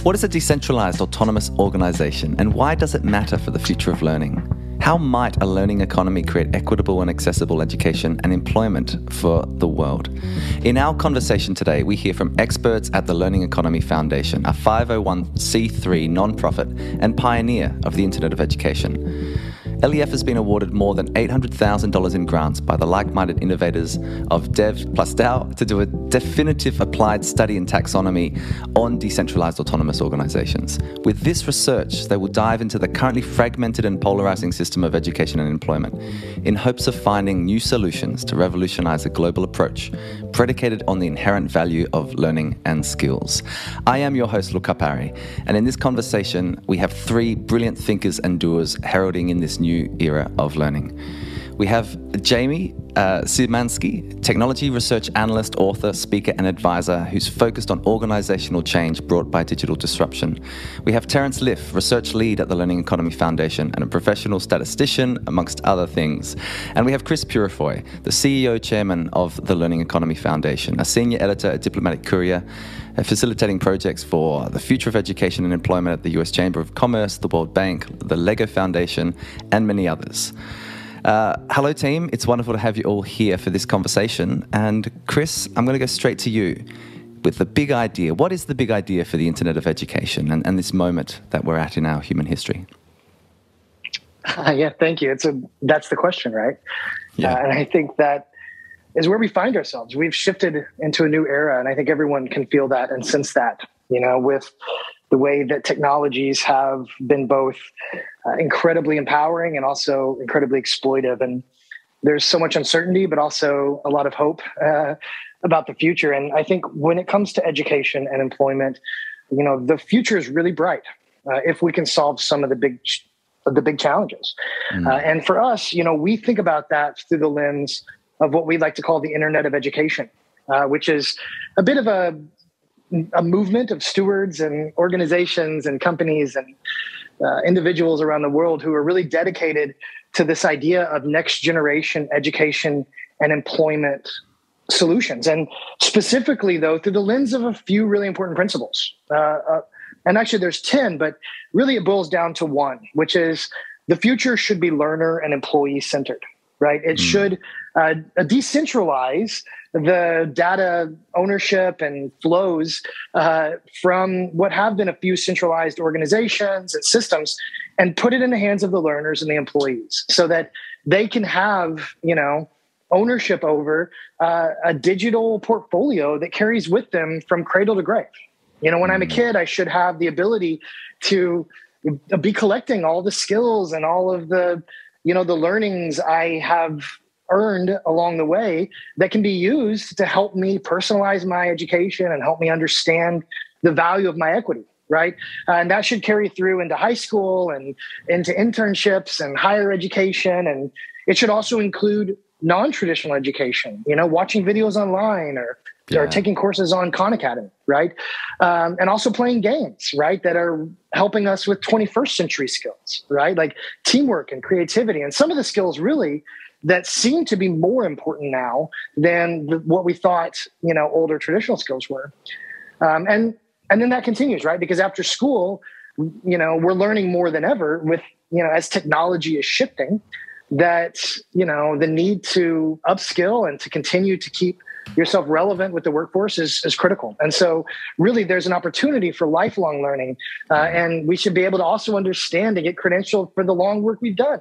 What is a decentralized autonomous organization, and why does it matter for the future of learning? How might a learning economy create equitable and accessible education and employment for the world? In our conversation today, we hear from experts at the Learning Economy Foundation, a 501c3 nonprofit and pioneer of the Internet of Education. LEF has been awarded more than $800,000 in grants by the like-minded innovators of Dev plus DAO to do a definitive applied study in taxonomy on decentralized autonomous organizations. With this research, they will dive into the currently fragmented and polarizing system of education and employment in hopes of finding new solutions to revolutionize a global approach predicated on the inherent value of learning and skills. I am your host, Louka, Parry, and in this conversation, we have three brilliant thinkers and doers heralding in this new era of learning. We have Jaimy, Szymanski, technology research analyst, author, speaker, and advisor who's focused on organizational change brought by digital disruption. We have Terence, Liff, research lead at the Learning Economy Foundation and a professional statistician, amongst other things. And we have Purifoy, the CEO chairman of the Learning Economy Foundation, a senior editor at Diplomatic Courier, facilitating projects for the future of education and employment at the US Chamber of Commerce, the World Bank, the Lego Foundation, and many others. Hello, team. It's wonderful to have you all here for this conversation. And Chris, I'm going to go straight to you with the big idea. What is the big idea for the Internet of Education and this moment that we're at in our human history? Yeah, thank you. That's the question, right? Yeah. And I think that is where we find ourselves. We've shifted into a new era, and I think everyone can feel that and sense that, with the way that technologies have been both incredibly empowering and also incredibly exploitive. And there's so much uncertainty, but also a lot of hope about the future. And I think when it comes to education and employment, the future is really bright if we can solve some of the big challenges. And for us, we think about that through the lens of what we like to call the Internet of Education, which is a bit of a movement of stewards and organizations and companies and individuals around the world who are really dedicated to this idea of next generation education and employment solutions. And specifically, though, through the lens of a few really important principles. And actually, there's 10, but really it boils down to one, which is the future should be learner and employee centered, right? It should decentralize the data ownership and flows from what have been a few centralized organizations and systems and put it in the hands of the learners and the employees so that they can have, ownership over a digital portfolio that carries with them from cradle to grave. When I'm a kid, I should have the ability to be collecting all the skills and all of the learnings I have earned along the way that can be used to help me personalize my education and help me understand the value of my equity, right? And that should carry through into high school and into internships and higher education. And it should also include non-traditional education, watching videos online or taking courses on Khan Academy, right? And also playing games, right, that are helping us with 21st century skills, right? Like teamwork and creativity. And some of the skills really that seem to be more important now than what we thought, older traditional skills were. And then that continues, right? Because after school, we're learning more than ever with, as technology is shifting, that, the need to upskill and to continue to keep yourself relevant with the workforce is critical. And so really there's an opportunity for lifelong learning. And we should be able to also understand and get credentialed for the long work we've done.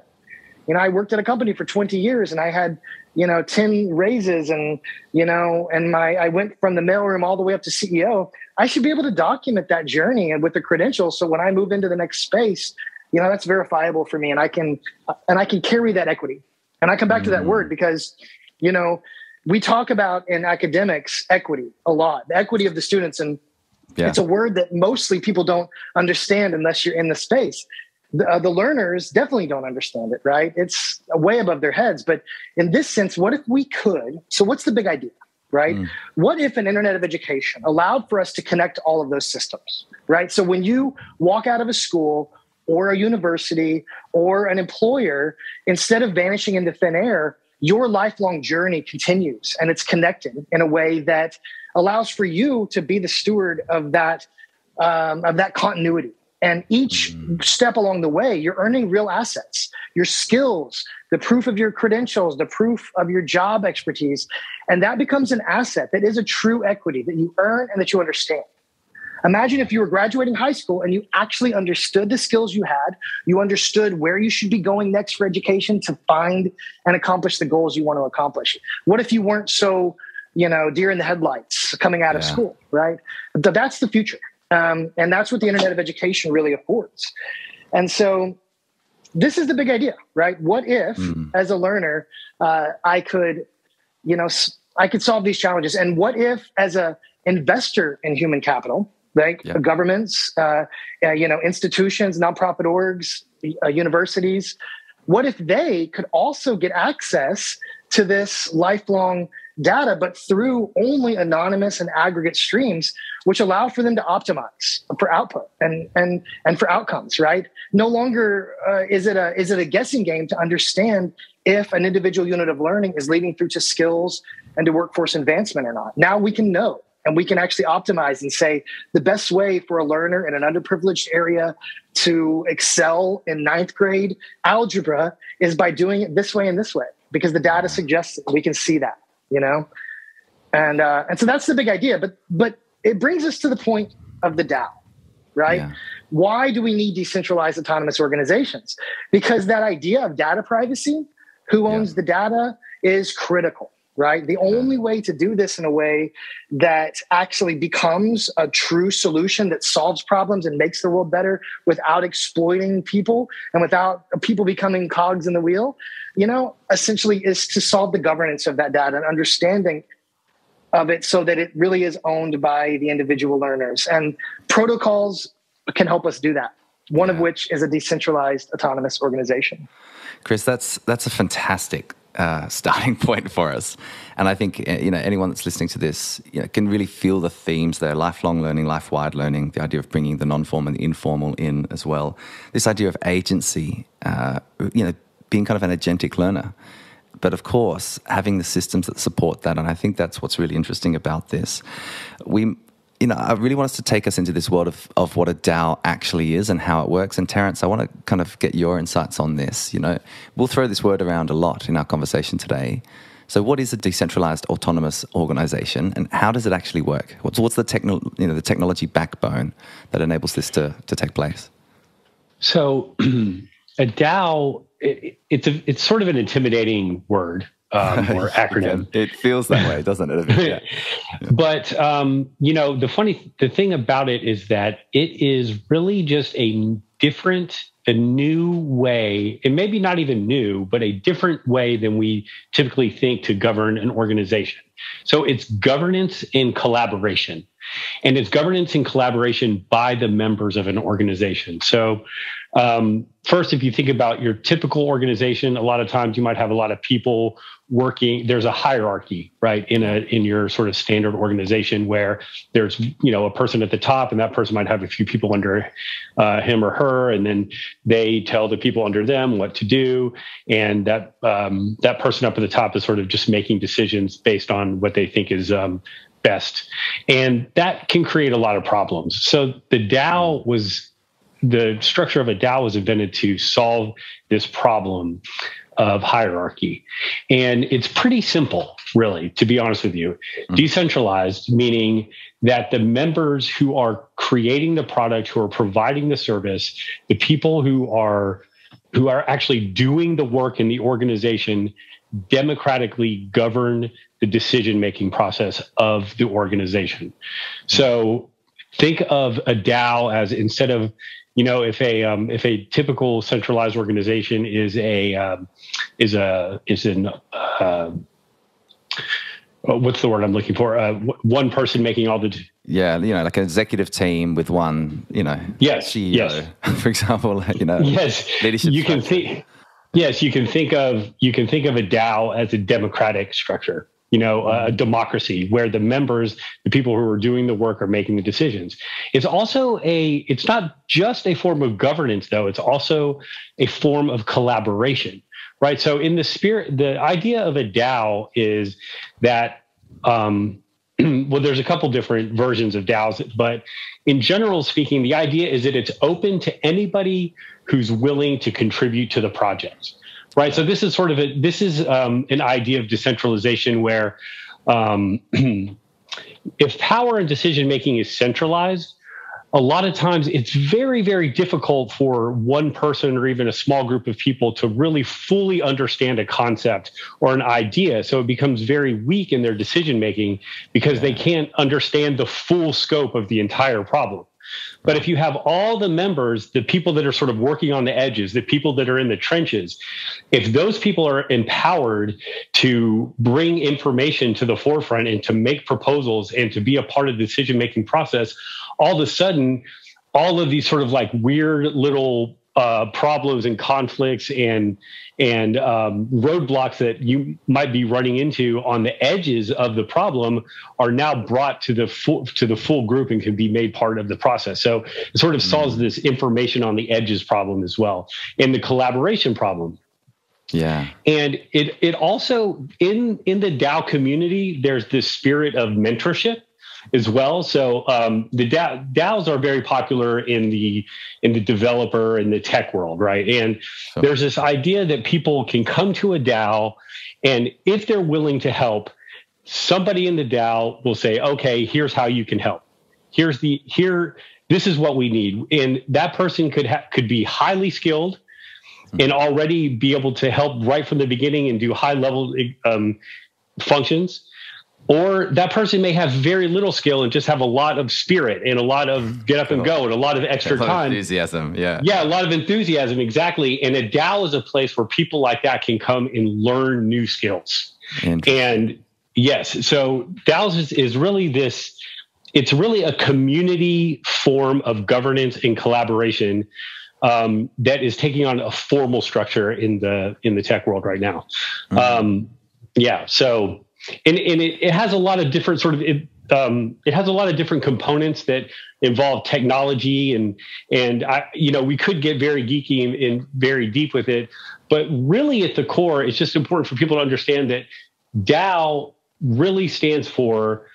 I worked at a company for 20 years and I had, 10 raises and, I went from the mailroom all the way up to CEO. I should be able to document that journey and with the credentials. So when I move into the next space, that's verifiable for me and I can carry that equity. And I come back to that word because, we talk about in academics equity a lot, the equity of the students. And it's a word that mostly people don't understand unless you're in the space. The learners definitely don't understand it, right? It's way above their heads. But in this sense, what if we could? So what's the big idea, right? What if an Internet of Education allowed for us to connect all of those systems, right? So when you walk out of a school or a university or an employer, instead of vanishing into thin air, your lifelong journey continues and it's connected in a way that allows for you to be the steward of that of that continuity. And each step along the way, you're earning real assets, your skills, the proof of your credentials, the proof of your job expertise. And that becomes an asset that is a true equity that you earn and that you understand. Imagine if you were graduating high school and you actually understood the skills you had, you understood where you should be going next for education to find and accomplish the goals you want to accomplish. What if you weren't so, deer in the headlights coming out of school, right? That's the future. And that's what the Internet of Education really affords. And so this is the big idea, right? What if, as a learner, I could solve these challenges? And what if, as an investor in human capital, right? Governments, institutions, nonprofit orgs, universities, what if they could also get access to this lifelong data, but through only anonymous and aggregate streams, which allow for them to optimize for output and for outcomes, right? No longer is it a guessing game to understand if an individual unit of learning is leading through to skills and to workforce advancement or not. Now we can know, and we can actually optimize and say the best way for a learner in an underprivileged area to excel in 9th grade algebra is by doing it this way and this way, because the data suggests it. We can see that. And so that's the big idea. But it brings us to the point of the DAO, right? Yeah. Why do we need decentralized autonomous organizations? Because that idea of data privacy, who owns the data, is critical, right? The only way to do this in a way that actually becomes a true solution that solves problems and makes the world better without exploiting people and without people becoming cogs in the wheel, essentially is to solve the governance of that data and understanding of it so that it really is owned by the individual learners. And protocols can help us do that, one of which is a decentralized autonomous organization. Chris, that's a fantastic starting point for us. And I think, anyone that's listening to this, can really feel the themes there: lifelong learning, life-wide learning, the idea of bringing the non-formal and the informal in as well. This idea of agency, being kind of an agentic learner. But of course, having the systems that support that. And I think that's what's really interesting about this. I really want us to take us into this world of what a DAO actually is and how it works. And Terence, I want to kind of get your insights on this. We'll throw this word around a lot in our conversation today. So what is a decentralized autonomous organization, and how does it actually work? What's the technology backbone that enables this to take place? So a DAO, it's sort of an intimidating word. Or acronym. It feels that way, doesn't it? Yeah. But, the thing about it is that it is really just a new way, and maybe not even new, but a different way than we typically think to govern an organization. So it's governance in collaboration, and it's governance in collaboration by the members of an organization. So first, if you think about your typical organization, a lot of times you might have a lot of people working. There's a hierarchy, right, in your sort of standard organization where there's a person at the top, and that person might have a few people under him or her, and then they tell the people under them what to do, and that person up at the top is sort of just making decisions based on what they think is best, and that can create a lot of problems. So the structure of a DAO was invented to solve this problem of hierarchy. And it's pretty simple, really, to be honest with you. Mm-hmm. Decentralized, meaning that the members who are creating the product, who are providing the service, the people who are actually doing the work in the organization democratically govern the decision-making process of the organization. So think of a DAO as, instead of if a typical centralized organization is what's the word I'm looking for? One person making all the like an executive team with one CEO, for example. Yes, leadership. You can think of a DAO as a democratic structure. A democracy where the members, the people who are doing the work, are making the decisions. It's not just a form of governance, though. It's also a form of collaboration, right? So in the idea of a DAO is that well, there's a couple different versions of DAOs, but in general speaking, the idea is that it's open to anybody who's willing to contribute to the project, right? So this is sort of an idea of decentralization where if power and decision making is centralized, a lot of times it's very, very difficult for one person or even a small group of people to really fully understand a concept or an idea. So it becomes very weak in their decision making because they can't understand the full scope of the entire problem. But if you have all the members, the people that are sort of working on the edges, the people that are in the trenches, if those people are empowered to bring information to the forefront and to make proposals and to be a part of the decision-making process, all of a sudden, all of these sort of like weird little problems and conflicts and roadblocks that you might be running into on the edges of the problem are now brought to the full group and can be made part of the process. So it sort of solves this information on the edges problem as well, and the collaboration problem. Yeah. And it also in the DAO community, there's this spirit of mentorship as well. So the DAOs are very popular in the developer and the tech world, right? And there's this idea that people can come to a DAO, and if they're willing to help, somebody in the DAO will say, "Okay, here's how you can help. This is what we need," and that person could be highly skilled and already be able to help right from the beginning and do high level functions. Or that person may have very little skill and just have a lot of spirit and a lot of get up and go and a lot of extra time. Enthusiasm, yeah. Yeah, a lot of enthusiasm, exactly. And a DAO is a place where people like that can come and learn new skills. And yes, so DAOs is really this, it's really a community form of governance and collaboration that is taking on a formal structure in the tech world right now. So... And it has a lot of different it has a lot of different components that involve technology and we could get very geeky and very deep with it, but really at the core, it's just important for people to understand that DAO really stands for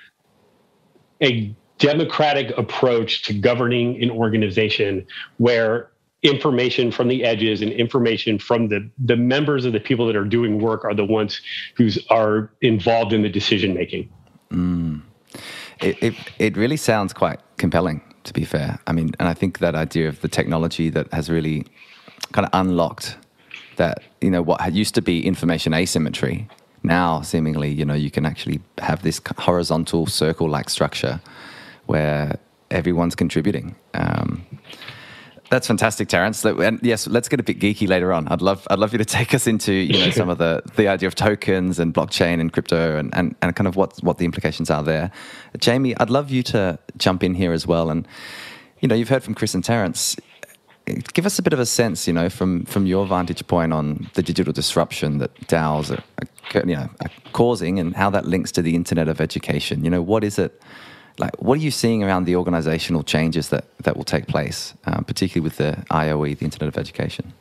a democratic approach to governing an organization where information from the edges and information from the members of the people that are doing work are the ones who are involved in the decision making. It really sounds quite compelling, to be fair. I mean, and I think that idea of the technology that has really kind of unlocked that, what had used to be information asymmetry, now seemingly, you can actually have this horizontal circle-like structure where everyone's contributing. That's fantastic, Terence. And yes, let's get a bit geeky later on. I'd love you to take us into some of the idea of tokens and blockchain and crypto and kind of what the implications are there. Jaimy, I'd love you to jump in here as well. And you've heard from Chris and Terence. Give us a bit of a sense, from your vantage point on the digital disruption that DAOs are causing and how that links to the Internet of Education. What is it? Like, what are you seeing around the organizational changes that will take place, particularly with the IOE, the Internet of Education?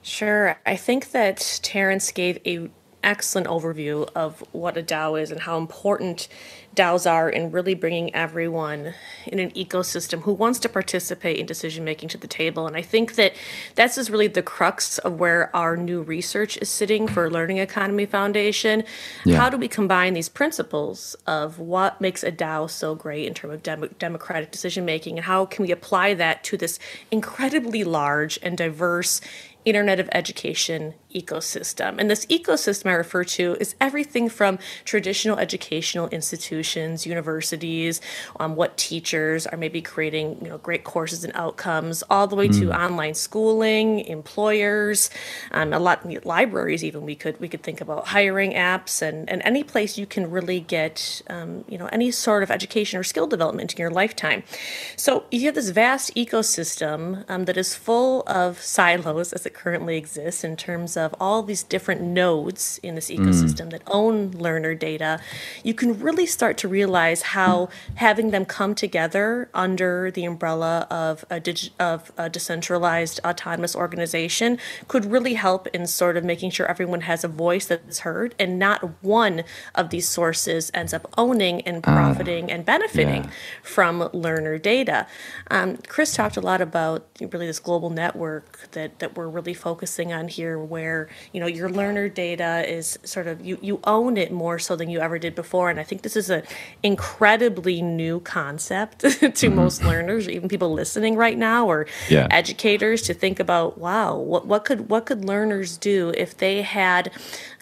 Sure. I think that Terence gave an excellent overview of what a DAO is and how important DAOs are in really bringing everyone in an ecosystem who wants to participate in decision making to the table. And I think that that's just really the crux of where our new research is sitting for Learning Economy Foundation. Yeah. How do we combine these principles of what makes a DAO so great in terms of democratic decision making, and how can we apply that to this incredibly large and diverse Internet of Education ecosystem? And this ecosystem I refer to is everything from traditional educational institutions, universities, what teachers are maybe creating, great courses and outcomes, all the way to online schooling, employers, a lot libraries. Even we could think about hiring apps and any place you can really get any sort of education or skill development in your lifetime. So you have this vast ecosystem that is full of silos as it currently exists in terms of all these different nodes in this ecosystem that own learner data. You can really start start to realize how having them come together under the umbrella of a decentralized autonomous organization could really help in sort of making sure everyone has a voice that's heard, and not one of these sources ends up owning and profiting and benefiting from learner data. Chris talked a lot about really this global network that we're really focusing on here, where your learner data is sort of you own it more so than you ever did before. And I think this is an incredibly new concept to most learners, or even people listening right now, or educators, to think about, wow, what could learners do if they had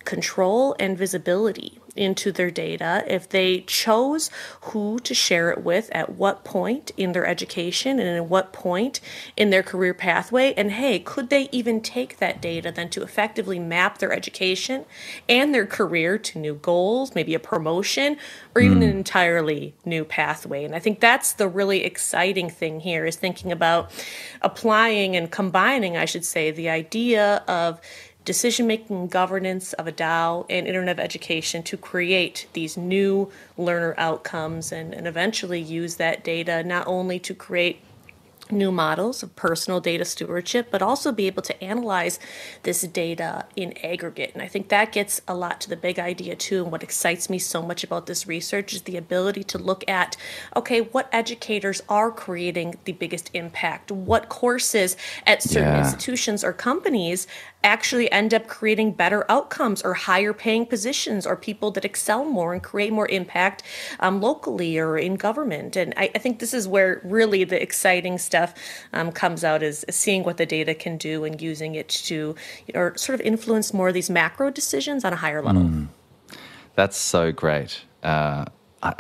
control and visibility into their data, if they chose who to share it with at what point in their education and at what point in their career pathway, and hey, could they even take that data then to effectively map their education and their career to new goals, maybe a promotion, or even an entirely new pathway. And I think that's the really exciting thing here, is thinking about applying and combining, I should say, the idea of decision-making governance of a DAO and Internet of Education to create these new learner outcomes, and eventually use that data not only to create new models of personal data stewardship, but also be able to analyze this data in aggregate. And I think that gets a lot to the big idea too. And what excites me so much about this research is the ability to look at, okay, what educators are creating the biggest impact? What courses at certain institutions or companies actually end up creating better outcomes, or higher paying positions, or people that excel more and create more impact locally or in government. And I think this is where really the exciting stuff comes out, is seeing what the data can do and using it to or sort of influence more of these macro decisions on a higher level. That's so great. I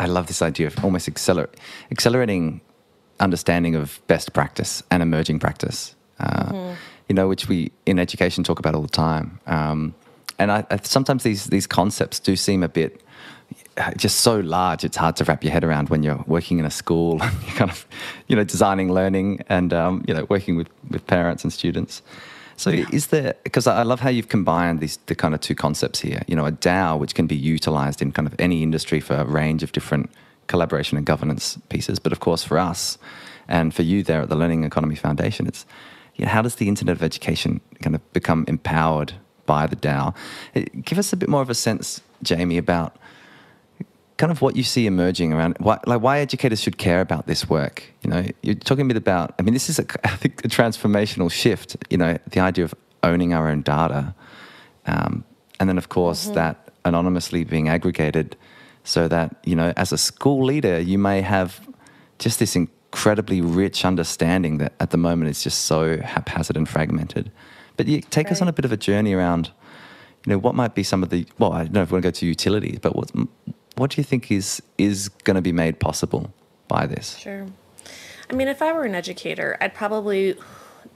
love this idea of almost accelerating understanding of best practice and emerging practice. Which we in education talk about all the time. And I sometimes these concepts do seem a bit just so large, it's hard to wrap your head around when you're working in a school, and you're kind of, designing learning and, working with parents and students. So is there, because I love how you've combined the kind of two concepts here, a DAO, which can be utilized in kind of any industry for a range of different collaboration and governance pieces. But of course, for us and for you there at the Learning Economy Foundation, it's, how does the Internet of Education kind of become empowered by the DAO? Give us a bit more of a sense, Jaimy, about kind of what you see emerging around, why educators should care about this work. You're talking a bit about, this is, I think, a transformational shift, the idea of owning our own data. And then, of course, that anonymously being aggregated so that, as a school leader, you may have just this incredibly rich understanding that at the moment it's just so haphazard and fragmented. But you take us on a bit of a journey around, what might be some of the, well, I don't know if we want to go to utilities, but what do you think is going to be made possible by this? Sure. If I were an educator, I'd probably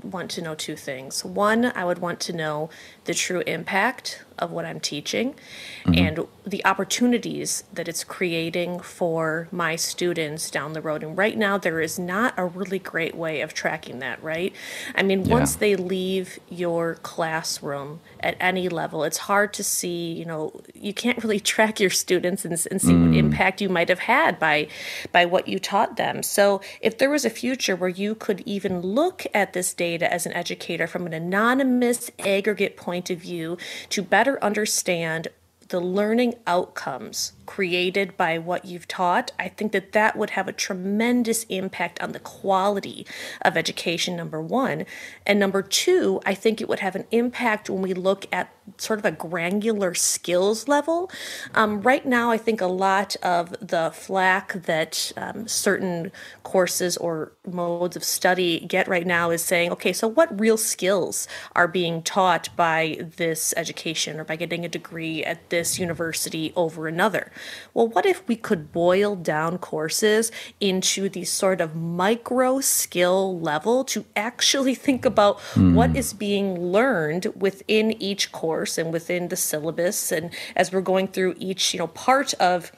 want to know two things. One, I would want to know the true impact of what I'm teaching and the opportunities that it's creating for my students down the road. And right now, there is not a really great way of tracking that, right? Once they leave your classroom at any level, it's hard to see, you can't really track your students and see what impact you might have had by what you taught them. So if there was a future where you could even look at this data as an educator from an anonymous aggregate point of view to better understand the learning outcomes created by what you've taught, I think that would have a tremendous impact on the quality of education, number one. And number two, I think it would have an impact when we look at sort of a granular skills level. Right now, I think a lot of the flack that certain courses or modes of study get right now is saying, okay, so what real skills are being taught by this education or by getting a degree at this university over another? Well, what if we could boil down courses into these sort of micro skill level to actually think about what is being learned within each course and within the syllabus, and as we're going through each part of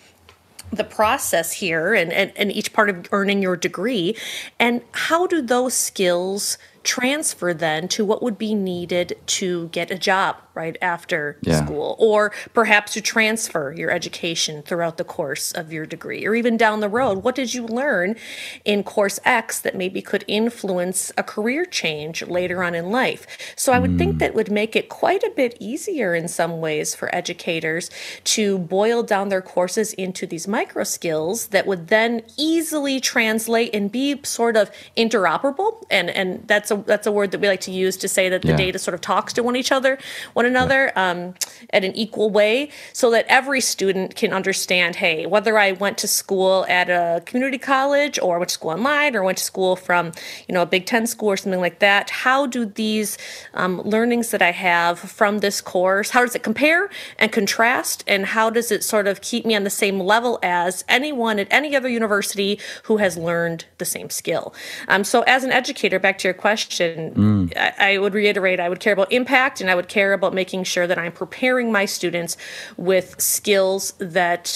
the process here and each part of earning your degree, and how do those skills transfer then to what would be needed to get a job right after school, or perhaps to transfer your education throughout the course of your degree, or even down the road. What did you learn in course X that maybe could influence a career change later on in life? So I would think that would make it quite a bit easier in some ways for educators to boil down their courses into these micro skills that would then easily translate and be sort of interoperable. And that's a word that we like to use to say that the data sort of talks to one another at an equal way, so that every student can understand, hey, whether I went to school at a community college or went to school online or went to school from, a Big Ten school or something like that, how do these learnings that I have from this course, how does it compare and contrast, and how does it sort of keep me on the same level as anyone at any other university who has learned the same skill? So as an educator, back to your question, I would reiterate, I would care about impact, and I would care about making sure that I'm preparing my students with skills that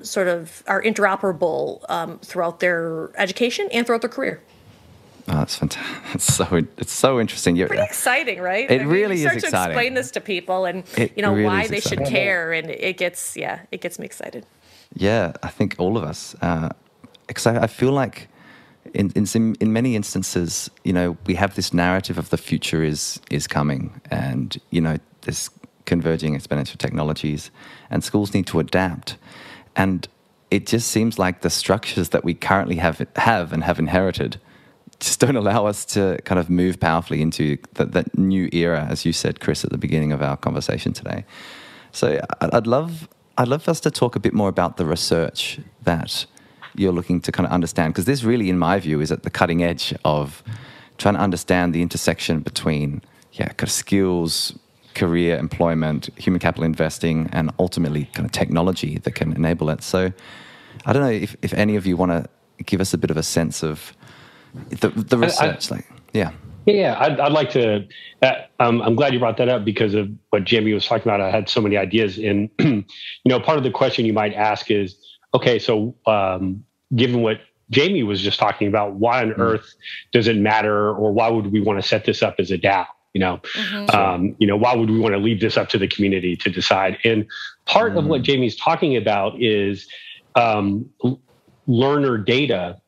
sort of are interoperable throughout their education and throughout their career. Oh, that's fantastic. It's so interesting. Pretty exciting, right? It really is exciting. You start to explain this to people, and really why they should care, and it gets me excited. Yeah, I think all of us, because I feel like in many instances, we have this narrative of the future is coming, and there's converging exponential technologies, and schools need to adapt, and it just seems like the structures that we currently have inherited just don't allow us to kind of move powerfully into that new era, as you said, Chris, at the beginning of our conversation today. So I'd love us to talk a bit more about the research that you're looking to kind of understand, because this really, in my view, is at the cutting edge of trying to understand the intersection between kind of skills, career, employment, human capital investing, and ultimately kind of technology that can enable it. So I don't know if any of you want to give us a bit of a sense of the research. I'd like to. I'm glad you brought that up, because of what Jaimy was talking about. I had so many ideas, and part of the question you might ask is, okay, so given what Jaimy was just talking about, why on earth does it matter, or why would we want to set this up as a DAO? Why would we want to leave this up to the community to decide? And part of what Jaimy's talking about is learner data.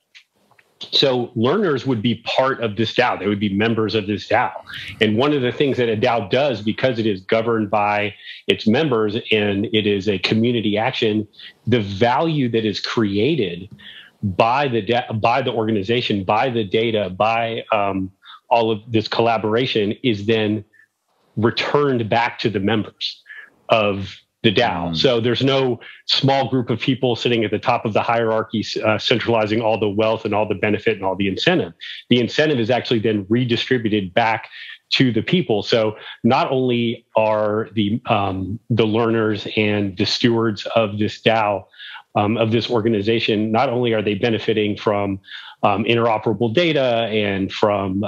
So learners would be part of this DAO. They would be members of this DAO. And one of the things that a DAO does, because it is governed by its members and it is a community action, the value that is created by the organization, by the data, by all of this collaboration is then returned back to the members of the DAO. So there's no small group of people sitting at the top of the hierarchy, centralizing all the wealth and all the benefit and all the incentive. The incentive is actually then redistributed back to the people. So not only are the learners and the stewards of this DAO, of this organization, not only are they benefiting from interoperable data and from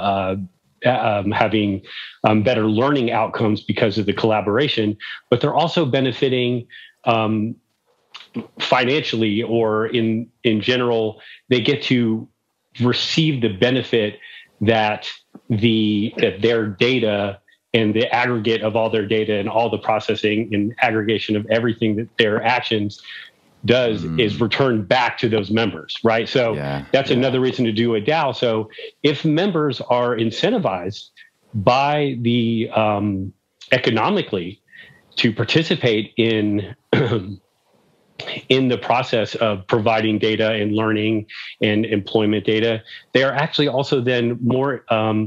having better learning outcomes because of the collaboration, but they're also benefiting financially, or in general, they get to receive the benefit that their data and the aggregate of all their data and all the processing and aggregation of everything that their actions does is returned back to those members, right? So that's another reason to do a DAO. So if members are incentivized by the economically to participate in in the process of providing data and learning and employment data, they are actually also then more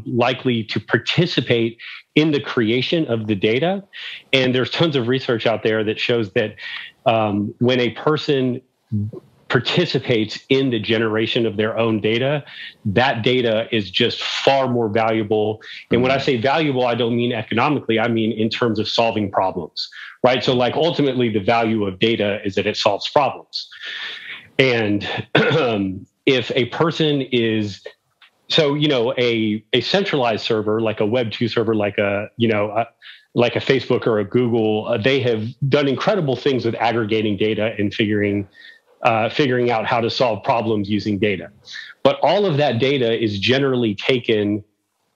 likely to participate in the creation of the data. And there's tons of research out there that shows that when a person participates in the generation of their own data, that data is just far more valuable. And when I say valuable, I don't mean economically, I mean in terms of solving problems, right? So like ultimately the value of data is that it solves problems. And if a person is, so, you know, a centralized server, like a Web 2 server, like a Facebook or a Google, they have done incredible things with aggregating data and figuring out how to solve problems using data. But all of that data is generally taken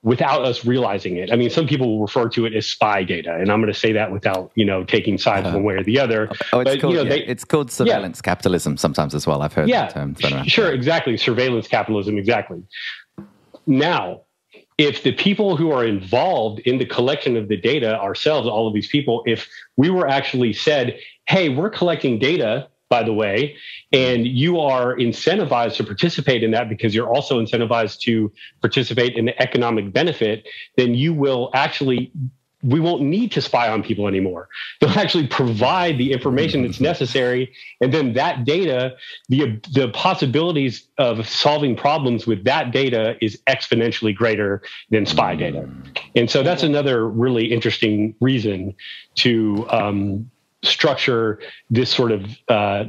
without us realizing it. I mean, some people will refer to it as spy data, and I'm going to say that without, taking sides one way or the other. It's called surveillance capitalism sometimes as well. I've heard that term thrown around. Sure, exactly. Surveillance capitalism, exactly. Now, if the people who are involved in the collection of the data ourselves, all of these people, if we were actually said, hey, we're collecting data, by the way, and you are incentivized to participate in that because you're also incentivized to participate in the economic benefit, then we won't need to spy on people anymore. They'll actually provide the information that's necessary. And then that data, the possibilities of solving problems with that data is exponentially greater than spy data. And so that's another really interesting reason to structure this sort of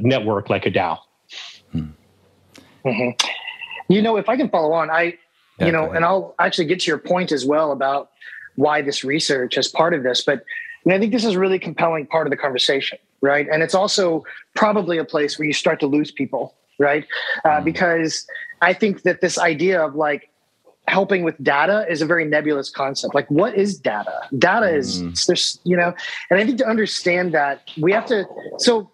network like a DAO. Mm-hmm. If I can follow on, and I'll actually get to your point as well about why this research is part of this. But I think this is a really compelling part of the conversation, right? And it's also probably a place where you start to lose people, right? Because I think that this idea of like helping with data is a very nebulous concept. Like, what is data? Data is, and I think to understand that we have to, so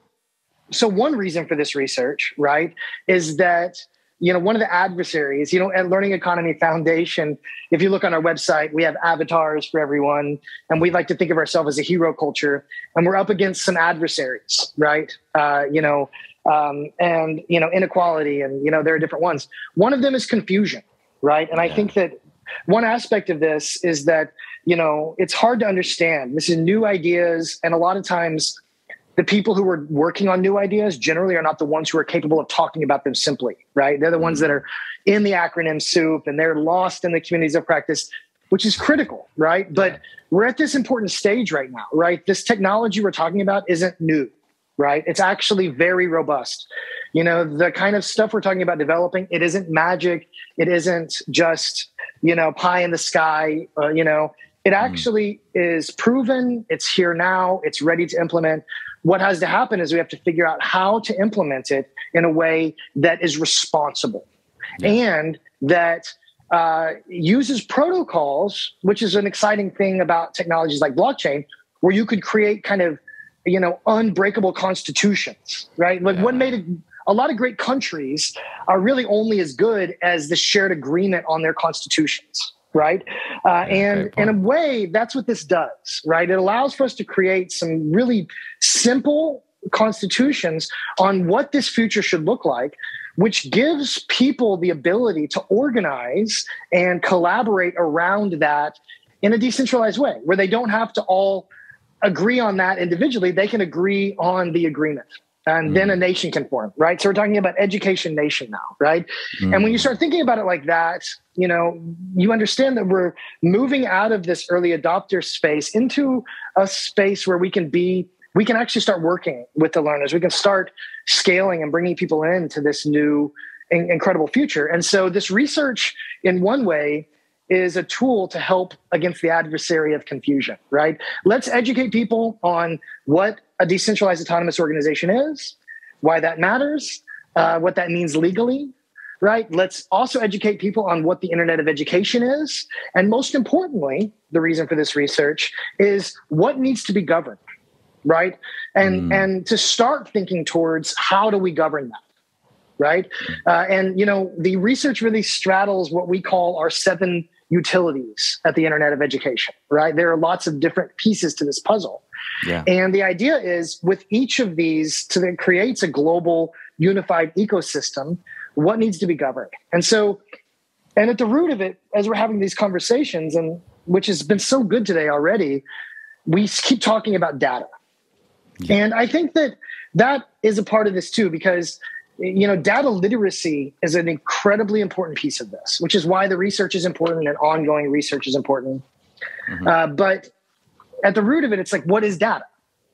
one reason for this research, right, is that, one of the adversaries, at Learning Economy Foundation, if you look on our website, we have avatars for everyone, and we like to think of ourselves as a hero culture, and we're up against some adversaries, right? Inequality, and, there are different ones. One of them is confusion, right? And I think that one aspect of this is that, it's hard to understand. This is new ideas, and a lot of times the people who are working on new ideas generally are not the ones who are capable of talking about them simply, right? They're the ones that are in the acronym soup, and they're lost in the communities of practice, which is critical, right? But we're at this important stage right now, right? This technology we're talking about isn't new, right? It's actually very robust. The kind of stuff we're talking about developing, it isn't magic. It isn't just, pie in the sky. It actually is proven. It's here now. It's ready to implement. What has to happen is we have to figure out how to implement it in a way that is responsible and that uses protocols, which is an exciting thing about technologies like blockchain, where you could create kind of, unbreakable constitutions, right? Like what made it, a lot of great countries are really only as good as the shared agreement on their constitutions. Right. And in a way, that's what this does. Right. It allows for us to create some really simple constitutions on what this future should look like, which gives people the ability to organize and collaborate around that in a decentralized way, where they don't have to all agree on that individually. They can agree on the agreement. And then a nation can form, right? So we're talking about education nation now, right? And when you start thinking about it like that, you understand that we're moving out of this early adopter space into a space where we can actually start working with the learners. We can start scaling and bringing people into this new incredible future. And so this research, in one way, is a tool to help against the adversary of confusion, right? Let's educate people on what a decentralized autonomous organization is, why that matters, what that means legally, right? Let's also educate people on what the Internet of Education is. And most importantly, the reason for this research is what needs to be governed, right? And to start thinking towards how do we govern that, right? And the research really straddles what we call our 7 utilities at the Internet of Education, right? There are lots of different pieces to this puzzle. Yeah. And the idea is with each of these, it creates a global unified ecosystem, what needs to be governed. And at the root of it, as we're having these conversations, and which has been so good today already, we keep talking about data. Yeah. And I think that is a part of this too, because data literacy is an incredibly important piece of this, which is why the research is important and ongoing research is important. But at the root of it, it's like, what is data,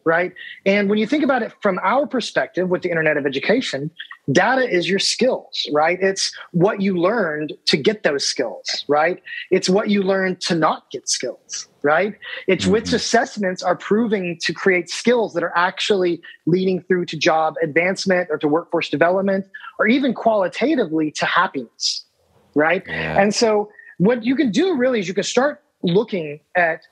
right? And when you think about it from our perspective with the Internet of Education, data is your skills, right? It's what you learned to get those skills, right? It's what you learned to not get skills, right? It's which assessments are proving to create skills that are actually leading through to job advancement or to workforce development, or even qualitatively to happiness, right? Yeah. And so what you can do really is you can start looking at,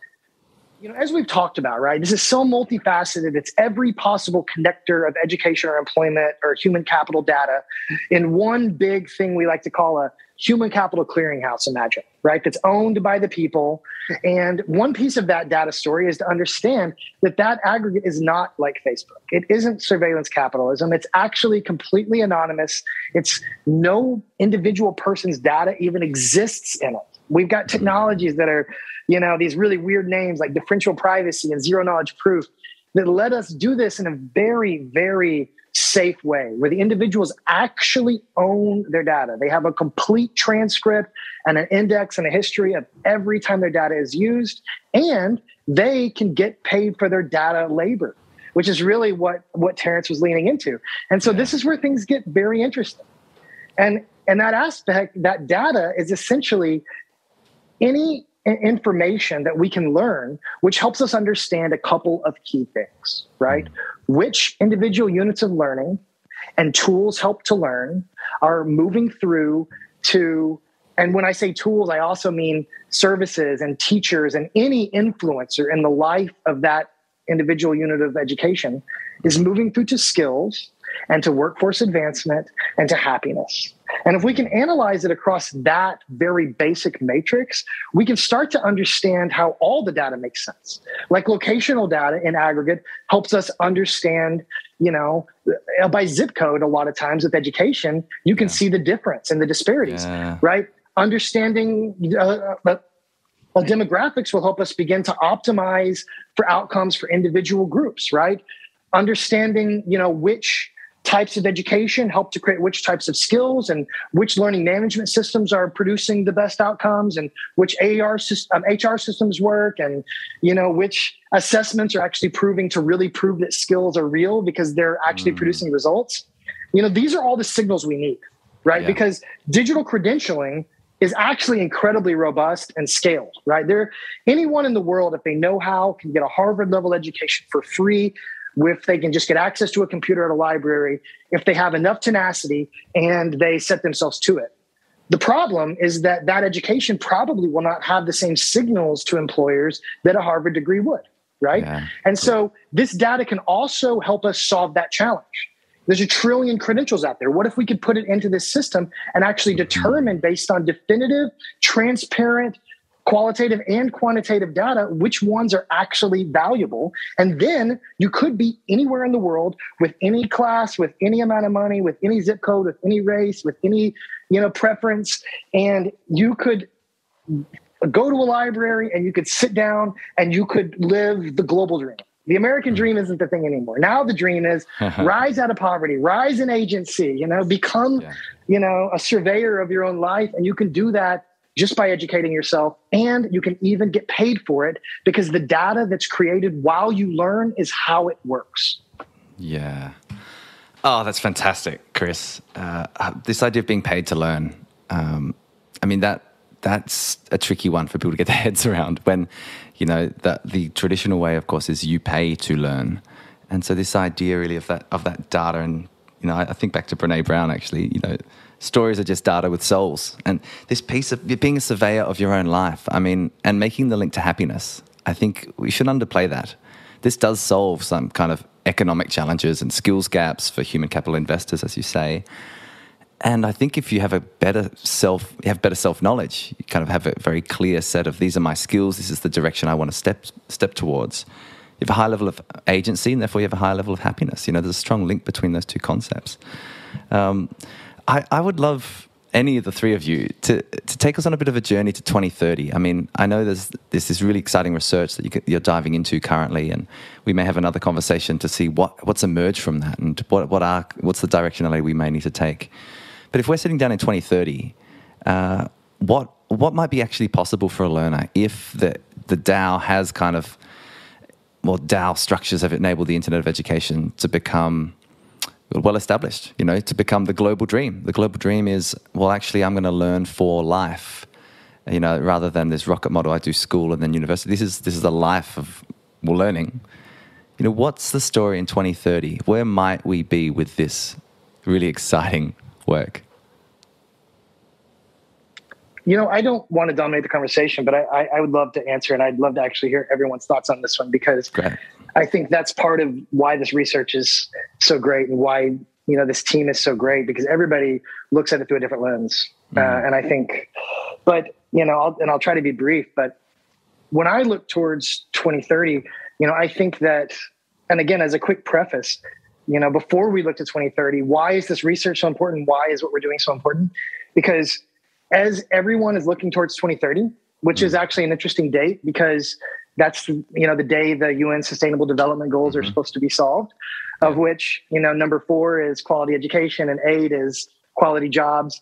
as we've talked about, right? This is so multifaceted. It's every possible connector of education or employment or human capital data in one big thing we like to call a human capital clearinghouse, imagine, right? That's owned by the people. And one piece of that data story is to understand that aggregate is not like Facebook. It isn't surveillance capitalism. It's actually completely anonymous. It's no individual person's data even exists in it. We've got technologies that are, these really weird names like differential privacy and zero knowledge proof that let us do this in a very, very safe way where the individuals actually own their data. They have a complete transcript and an index and a history of every time their data is used, and they can get paid for their data labor, which is really what Terence was leaning into. And so this is where things get very interesting. And that aspect, that data is essentially any information that we can learn, which helps us understand a couple of key things, right? Which individual units of learning and tools help to learn are moving through to, and when I say tools, I also mean services and teachers and any influencer in the life of that individual unit of education is moving through to skills and to workforce advancement and to happiness. And if we can analyze it across that very basic matrix, we can start to understand how all the data makes sense. Like locational data in aggregate helps us understand, by zip code, a lot of times with education, you can see the difference and the disparities, right? Understanding demographics will help us begin to optimize for outcomes for individual groups, right? Understanding, which types of education help to create which types of skills and which learning management systems are producing the best outcomes and which HR systems work and, which assessments are actually proving to really prove that skills are real because they're actually producing results. These are all the signals we need, right? Because digital credentialing is actually incredibly robust and scaled, right? Anyone in the world, if they know how, can get a Harvard level education for free, if they can just get access to a computer at a library, if they have enough tenacity and they set themselves to it. The problem is that education probably will not have the same signals to employers that a Harvard degree would, right? Yeah. And so this data can also help us solve that challenge. There's 1 trillion credentials out there. What if we could put it into this system and actually determine based on definitive, transparent, qualitative and quantitative data, which ones are actually valuable? And then you could be anywhere in the world with any class, with any amount of money, with any zip code, with any race, with any, preference. And you could go to a library and you could sit down and you could live the global dream. The American dream isn't the thing anymore. Now the dream is rise out of poverty, rise in agency, become, a surveyor of your own life. And you can do that just by educating yourself, and you can even get paid for it because the data that's created while you learn is how it works. Yeah. Oh, that's fantastic, Chris. This idea of being paid to learn, that's a tricky one for people to get their heads around when, the traditional way, of course, is you pay to learn. And so this idea really of that data, and, I think back to Brené Brown, actually, stories are just data with souls. And this piece of being a surveyor of your own life, and making the link to happiness, I think we shouldn't underplay that. This does solve some kind of economic challenges and skills gaps for human capital investors, as you say. And I think if you have better self-knowledge, you kind of have a very clear set of these are my skills, this is the direction I want to step towards. You have a high level of agency, and therefore you have a high level of happiness. There's a strong link between those two concepts. I would love any of the three of you to take us on a bit of a journey to 2030. I know there's this really exciting research that you're diving into currently, and we may have another conversation to see what's emerged from that and what's the directionality we may need to take. But if we're sitting down in 2030, what might be actually possible for a learner if the DAO has DAO structures have enabled the Internet of Education to become well established, to become the global dream. The global dream is, actually, I'm going to learn for life, rather than this rocket model. I do school and then university. This is a life of learning. What's the story in 2030? Where might we be with this really exciting work? I don't want to dominate the conversation, but I would love to answer, and I'd love to actually hear everyone's thoughts on this one, because I think that's part of why this research is so great and why, this team is so great, because everybody looks at it through a different lens. And I think, but, I'll try to be brief, but when I look towards 2030, I think that, and again, as a quick preface, before we look to 2030, why is this research so important? Why is what we're doing so important? Because as everyone is looking towards 2030, which is actually an interesting date, because that's, the day the UN Sustainable Development Goals are supposed to be solved, of which, number 4 is quality education and 8 is quality jobs.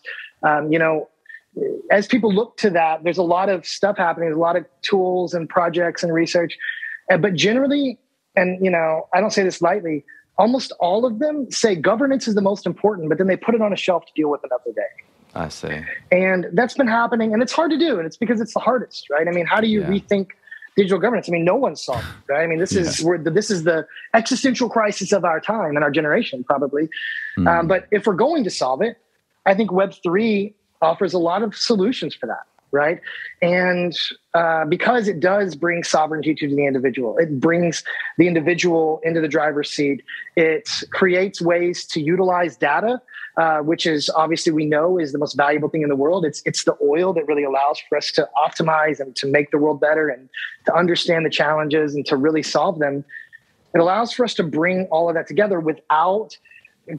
As people look to that, there's a lot of stuff happening. There's a lot of tools and projects and research, but generally, and, I don't say this lightly, almost all of them say governance is the most important, but then they put it on a shelf to deal with another day. I see. And that's been happening, and it's hard to do, and it's because it's the hardest, right? I mean, how do you rethink digital governance? I mean, no one's solved it, right? I mean, this is the existential crisis of our time and our generation, probably. But if we're going to solve it, I think Web3 offers a lot of solutions for that, right? And because it does bring sovereignty to the individual, it brings the individual into the driver's seat. It creates ways to utilize data, which is obviously we know is the most valuable thing in the world. It's the oil that really allows for us to optimize and to make the world better and to understand the challenges and to really solve them. It allows for us to bring all of that together without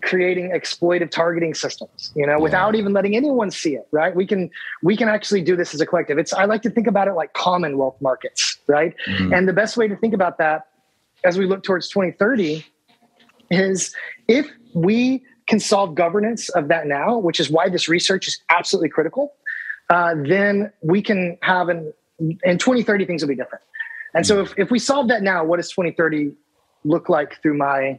creating exploitive targeting systems, without even letting anyone see it, right? We can actually do this as a collective. I like to think about it like commonwealth markets, right? And the best way to think about that as we look towards 2030 is if we can solve governance of that now, which is why this research is absolutely critical, then we can have in 2030, things will be different. And so if we solve that now, what does 2030 look like through my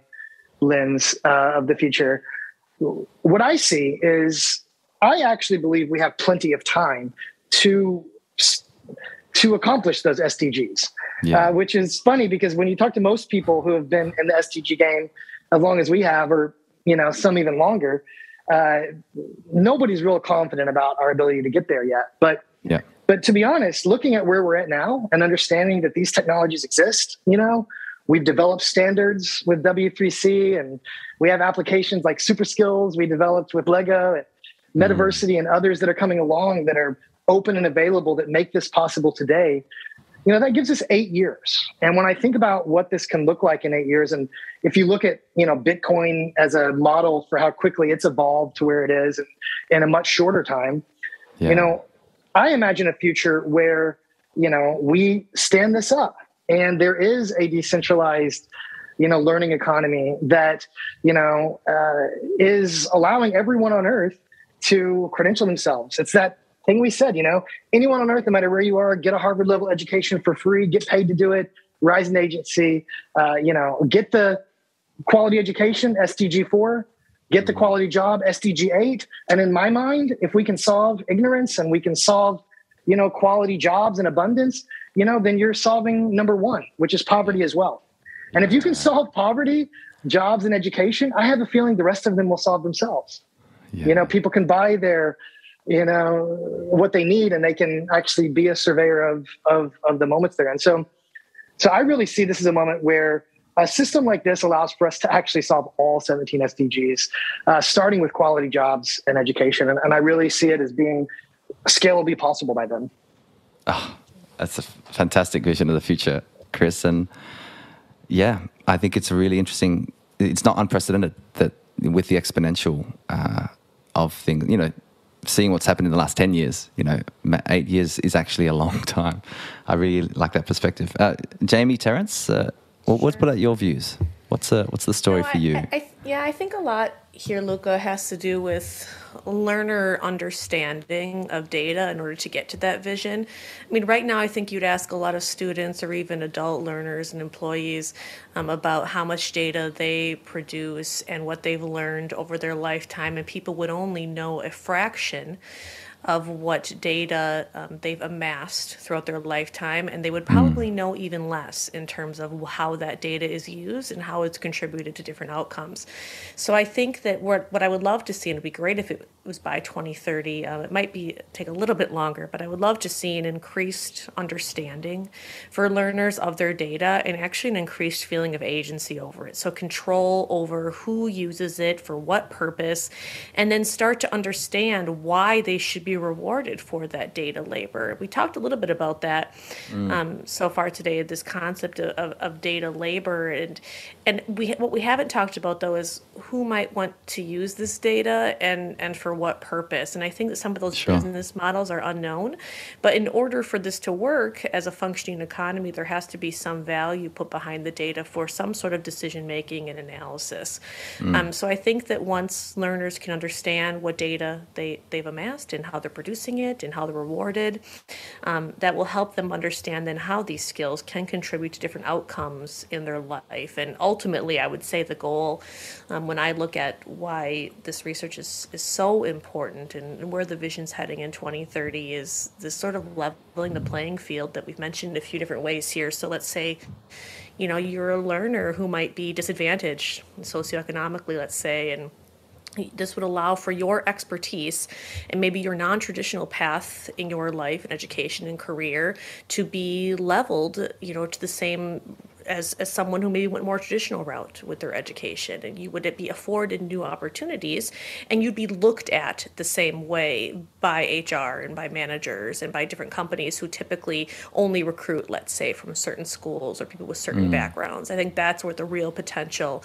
lens of the future? What I see is I actually believe we have plenty of time to accomplish those SDGs, which is funny because when you talk to most people who have been in the SDG game as long as we have, or some even longer, nobody's real confident about our ability to get there yet. But to be honest, looking at where we're at now and understanding that these technologies exist, we've developed standards with W3C, and we have applications like Super Skills we developed with Lego and Metaversity and others that are coming along that are open and available that make this possible today. That gives us 8 years. And when I think about what this can look like in 8 years, and if you look at, Bitcoin as a model for how quickly it's evolved to where it is in a much shorter time, I imagine a future where, we stand this up and there is a decentralized, learning economy that, is allowing everyone on earth to credential themselves. It's that thing we said, anyone on earth, no matter where you are, get a Harvard level education for free, get paid to do it, rise an agency, get the quality education, SDG 4, get the quality job, SDG 8. And in my mind, if we can solve ignorance and we can solve, quality jobs and abundance, then you're solving number 1, which is poverty as well. And if you can solve poverty, jobs, and education, I have a feeling the rest of them will solve themselves. People can buy their what they need, and they can actually be a surveyor of the moments they're in. So I really see this as a moment where a system like this allows for us to actually solve all 17 SDGs, starting with quality jobs and education. And I really see it as being scalably possible by then. Oh, that's a fantastic vision of the future, Chris. And I think it's really interesting. It's not unprecedented that with the exponential of things, seeing what's happened in the last 10 years, 8 years is actually a long time. I really like that perspective. Jaimy, Terence, what about your views? What's the story for you? I think a lot here, Louka, has to do with learner understanding of data in order to get to that vision. I mean, right now, I think you'd ask a lot of students or even adult learners and employees about how much data they produce and what they've learned over their lifetime, and people would only know a fraction of what data they've amassed throughout their lifetime, and they would probably know even less in terms of how that data is used and how it's contributed to different outcomes. So I think that what I would love to see, and it would be great if it was by 2030. It might take a little bit longer, but I would love to see an increased understanding for learners of their data and actually an increased feeling of agency over it. So control over who uses it, for what purpose, and then start to understand why they should be rewarded for that data labor. We talked a little bit about that so far today, this concept of data labor. And what we haven't talked about, though, is who might want to use this data and for what purpose. And I think that some of those business models are unknown. But in order for this to work as a functioning economy, there has to be some value put behind the data for some sort of decision making and analysis. So I think that once learners can understand what data they've amassed and how they're producing it and how they're rewarded, that will help them understand then how these skills can contribute to different outcomes in their life. And ultimately, I would say the goal, when I look at why this research is so important and where the vision's heading in 2030, is this sort of leveling the playing field that we've mentioned a few different ways here. So let's say, you're a learner who might be disadvantaged socioeconomically, let's say, and this would allow for your expertise and maybe your non-traditional path in your life and education and career to be leveled, to the same as someone who maybe went more traditional route with their education, and you would be afforded new opportunities, and you'd be looked at the same way by HR and by managers and by different companies who typically only recruit, let's say, from certain schools or people with certain backgrounds. I think that's where the real potential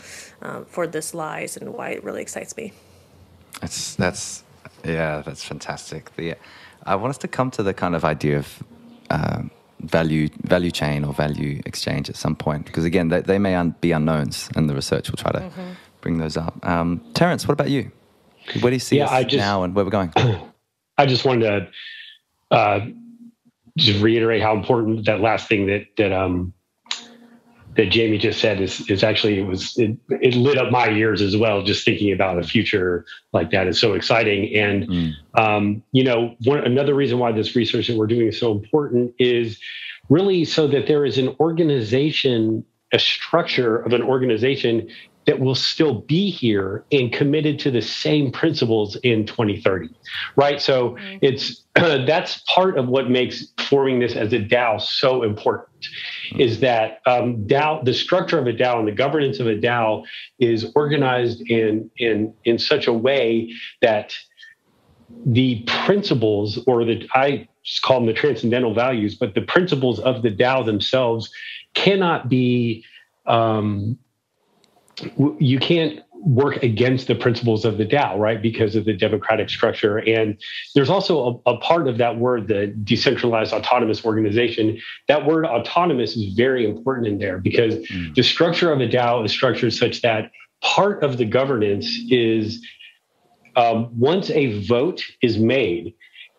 for this lies, and why it really excites me. That's fantastic. I want us to come to the kind of idea of value chain or value exchange at some point, because again, they may be unknowns, and the research will try to bring those up. Terence, what about you? Where do you see us now and where we're going? I just wanted to just reiterate how important that last thing that Jaimy just said is actually, it lit up my ears as well. Just thinking about a future like that is so exciting. And, another reason why this research that we're doing is so important is really so that there is an organization, a structure of an organization that will still be here and committed to the same principles in 2030, right? So that's part of what makes forming this as a DAO so important, is that the structure of a DAO and the governance of a DAO is organized in such a way that the principles, I just call them the transcendental values, but the principles of the DAO themselves cannot be, you can't work against the principles of the DAO, right? Because of the democratic structure. And there's also a part of that word, the decentralized autonomous organization. That word autonomous is very important in there, because the structure of a DAO is structured such that part of the governance is once a vote is made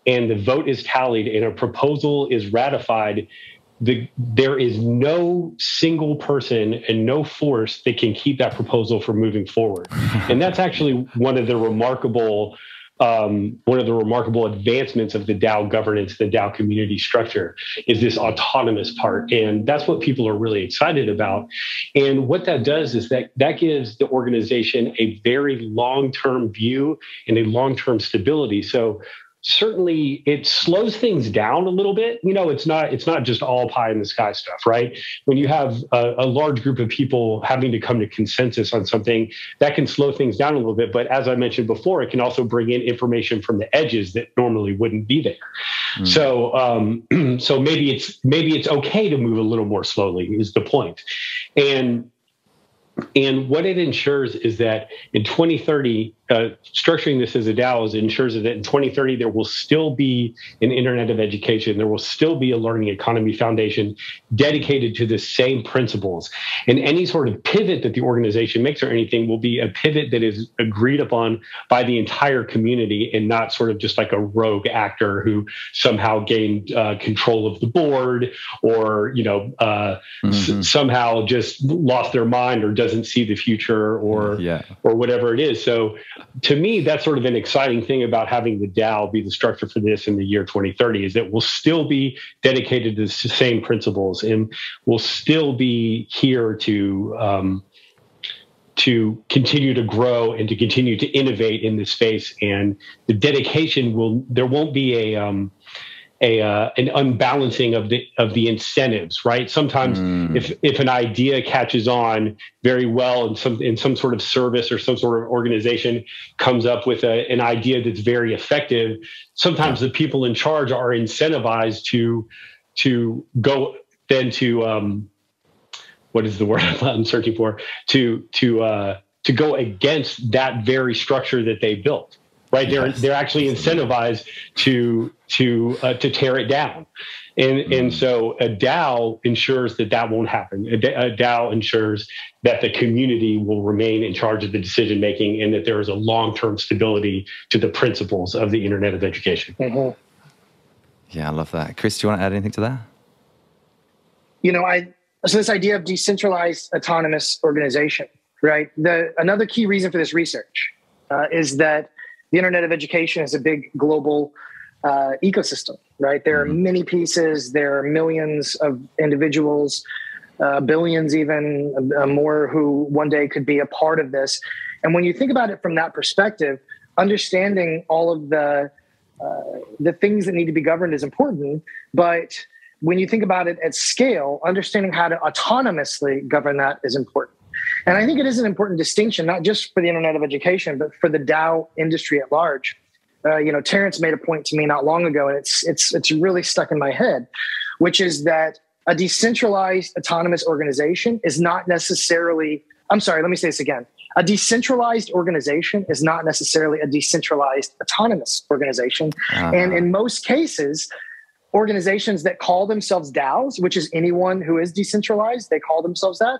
and the vote is tallied and a proposal is ratified, there is no single person and no force that can keep that proposal from moving forward. And that's actually one of the remarkable advancements of the DAO governance, the DAO community structure, is this autonomous part. And that's what people are really excited about. And what that does is that gives the organization a very long-term view and a long-term stability. So certainly it slows things down a little bit. It's not just all pie in the sky stuff, right? When you have a large group of people having to come to consensus on something, that can slow things down a little bit. But as I mentioned before, it can also bring in information from the edges that normally wouldn't be there. So maybe it's okay to move a little more slowly, is the point. And what it ensures is that in 2030, structuring this as a DAO ensures that in 2030, there will still be an Internet of Education. There will still be a Learning Economy Foundation dedicated to the same principles. And any sort of pivot that the organization makes or anything will be a pivot that is agreed upon by the entire community, and not sort of just like a rogue actor who somehow gained control of the board, or somehow just lost their mind or doesn't see the future, or whatever it is. So to me, that's sort of an exciting thing about having the DAO be the structure for this in the year 2030, is that we'll still be dedicated to the same principles, and we'll still be here to to continue to grow and to continue to innovate in this space. And the dedication there won't be an unbalancing of the incentives, right? Sometimes if an idea catches on very well in some sort of service or some sort of organization comes up with an idea that's very effective, sometimes the people in charge are incentivized to go then to what is the word I'm searching for, to go against that very structure that they built. Right, they're actually incentivized to tear it down, and so a DAO ensures that won't happen. A DAO ensures that the community will remain in charge of the decision making, and that there is a long-term stability to the principles of the Internet of Education. Mm-hmm. Yeah, I love that. Chris, do you want to add anything to that? So this idea of decentralized autonomous organization, right? Another key reason for this research is that the Internet of Education is a big global ecosystem, right? There are many pieces. There are millions of individuals, billions even more, who one day could be a part of this. And when you think about it from that perspective, understanding all of the things that need to be governed is important. But when you think about it at scale, understanding how to autonomously govern that is important. And I think it is an important distinction, not just for the Internet of Education, but for the DAO industry at large. Terence made a point to me not long ago, and it's really stuck in my head, which is that a decentralized autonomous organization is not necessarily, I'm sorry, let me say this again. A decentralized organization is not necessarily a decentralized autonomous organization. And in most cases, organizations that call themselves DAOs, which is anyone who is decentralized, they call themselves that,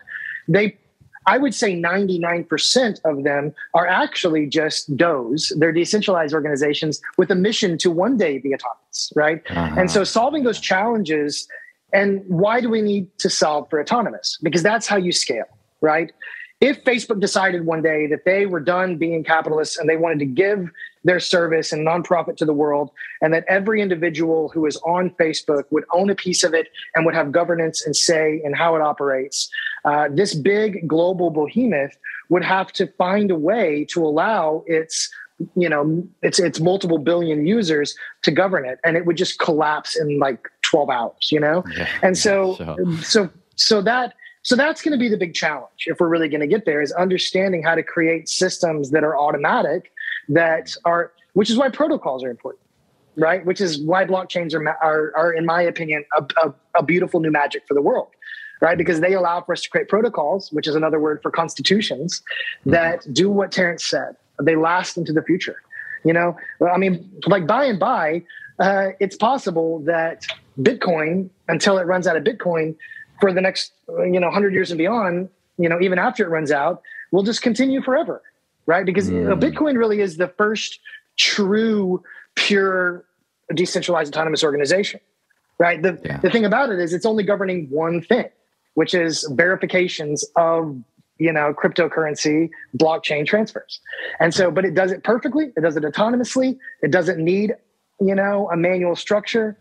I would say 99% of them are actually just DAOs. They're decentralized organizations with a mission to one day be autonomous, right? And so solving those challenges, and why do we need to solve for autonomous? Because that's how you scale, right? If Facebook decided one day that they were done being capitalists and they wanted to give their service and nonprofit to the world, and that every individual who is on Facebook would own a piece of it and would have governance and say in how it operates, this big global behemoth would have to find a way to allow its multiple billion users to govern it, and it would just collapse in like 12 hours, And so that's going to be the big challenge if we're really going to get there, is understanding how to create systems that are automatic, which is why protocols are important, right? Which is why blockchains are in my opinion, a beautiful new magic for the world, right? Because they allow for us to create protocols, which is another word for constitutions, that do what Terence said. They last into the future. By and by, it's possible that Bitcoin, until it runs out of Bitcoin, for the next 100 years and beyond, even after it runs out, will just continue forever, right? Because Bitcoin really is the first true, pure, decentralized autonomous organization, right? The thing about it is it's only governing one thing, which is verifications of cryptocurrency blockchain transfers. And so, but it does it perfectly. It does it autonomously. It doesn't need a manual structure.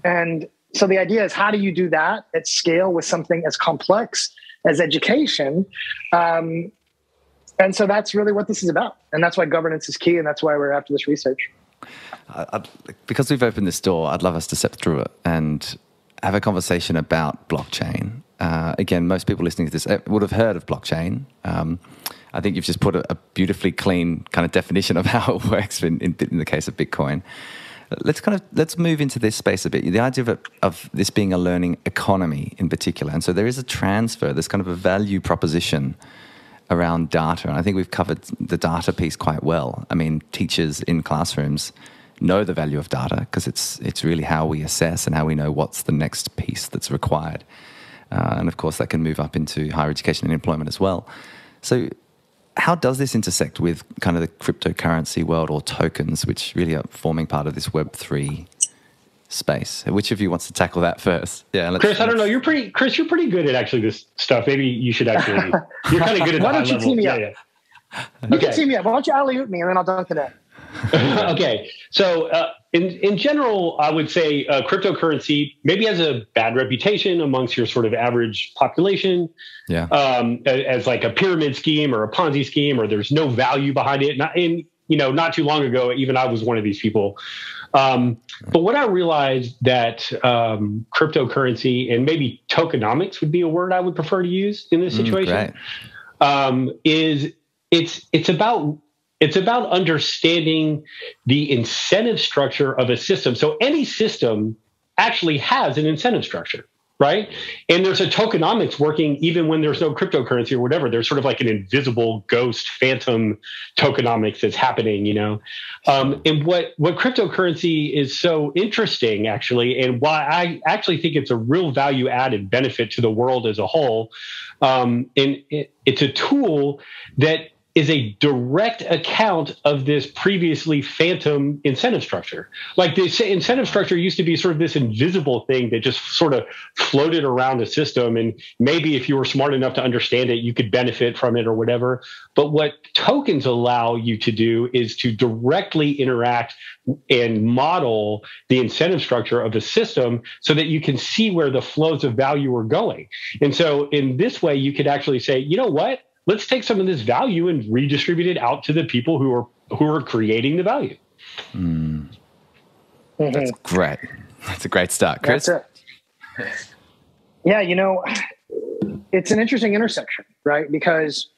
And so the idea is, how do you do that at scale with something as complex as education? And so that's really what this is about. And that's why governance is key. And that's why we're after this research. Because we've opened this door, I'd love us to step through it and have a conversation about blockchain. Again, most people listening to this would have heard of blockchain. I think you've just put a beautifully clean kind of definition of how it works in the case of Bitcoin. Let's move into this space a bit. The idea of this being a learning economy in particular. And so there is a transfer, there's kind of a value proposition around data. And I think we've covered the data piece quite well. I mean, teachers in classrooms know the value of data because it's really how we assess and how we know what's the next piece that's required. And of course, that can move up into higher education and employment as well. So how does this intersect with kind of the cryptocurrency world or tokens, which really are forming part of this Web3 space? Which of you wants to tackle that first? Yeah, Chris, I don't know. You're pretty good at actually this stuff. Maybe you should actually. You're kind of good at. Why don't you team me up? Yeah. You can team me up. Why don't you alley-oop me and then I'll dunk it in? Okay. So in general, I would say cryptocurrency maybe has a bad reputation amongst your sort of average population. Yeah. As like a pyramid scheme or a Ponzi scheme, or there's no value behind it. Not too long ago, even I was one of these people. But what I realized that cryptocurrency, and maybe tokenomics would be a word I would prefer to use in this situation, is it's about understanding the incentive structure of a system. So any system actually has an incentive structure, right? And there's a tokenomics working even when there's no cryptocurrency or whatever. There's sort of like an invisible ghost phantom tokenomics that's happening, And what cryptocurrency is so interesting, actually, and why I actually think it's a real value added benefit to the world as a whole, and it's a tool that is a direct account of this previously phantom incentive structure. Like the incentive structure used to be sort of this invisible thing that just sort of floated around the system. And maybe if you were smart enough to understand it, you could benefit from it or whatever. But what tokens allow you to do is to directly interact and model the incentive structure of the system so that you can see where the flows of value are going. And so in this way, you could actually say, you know what? Let's take some of this value and redistribute it out to the people who are creating the value. That's great. That's a great start, Chris. That's it. Yeah, it's an interesting intersection, right? Because,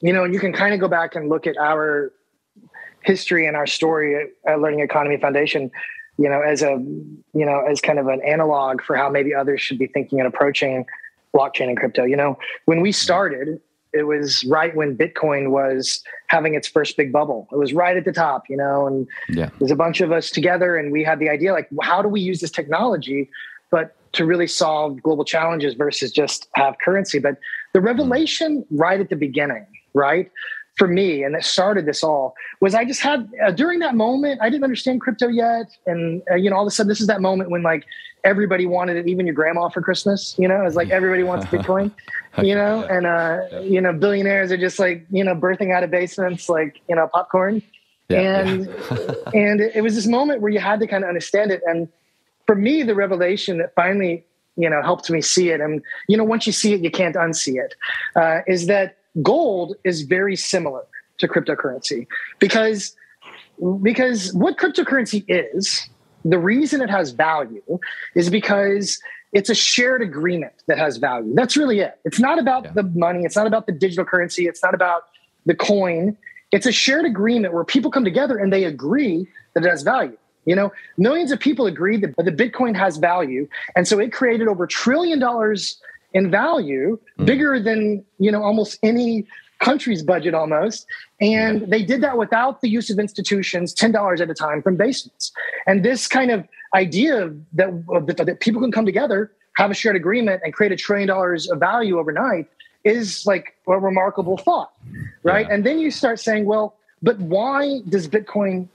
you can kind of go back and look at our history and our story at Learning Economy Foundation, as kind of an analog for how maybe others should be thinking and approaching blockchain and crypto. When we started, it was right when Bitcoin was having its first big bubble. It was right at the top, and there's a bunch of us together, and we had the idea, like, how do we use this technology, but to really solve global challenges versus just have currency. But the revelation right at the beginning, right, for me, and that started this all, was I just had, during that moment, I didn't understand crypto yet. And, all of a sudden, this is that moment when, like, everybody wanted it, even your grandma for Christmas, it's like everybody wants Bitcoin, and, billionaires are just like, birthing out of basements, like, popcorn. And it was this moment where you had to kind of understand it. And for me, the revelation that finally, helped me see it, and, once you see it, you can't unsee it, is that gold is very similar to cryptocurrency because what cryptocurrency is, the reason it has value is because it's a shared agreement that has value. That's really it. It's not about the money. It's not about the digital currency. It's not about the coin. It's a shared agreement where people come together and they agree that it has value. Millions of people agree that the Bitcoin has value. And so it created over $1 trillion in value, bigger than, almost any country's budget almost. And they did that without the use of institutions, $10 at a time from basements. And this kind of idea that people can come together, have a shared agreement, and create $1 trillion of value overnight is like a remarkable thought, right? And then you start saying, well, but why does Bitcoin,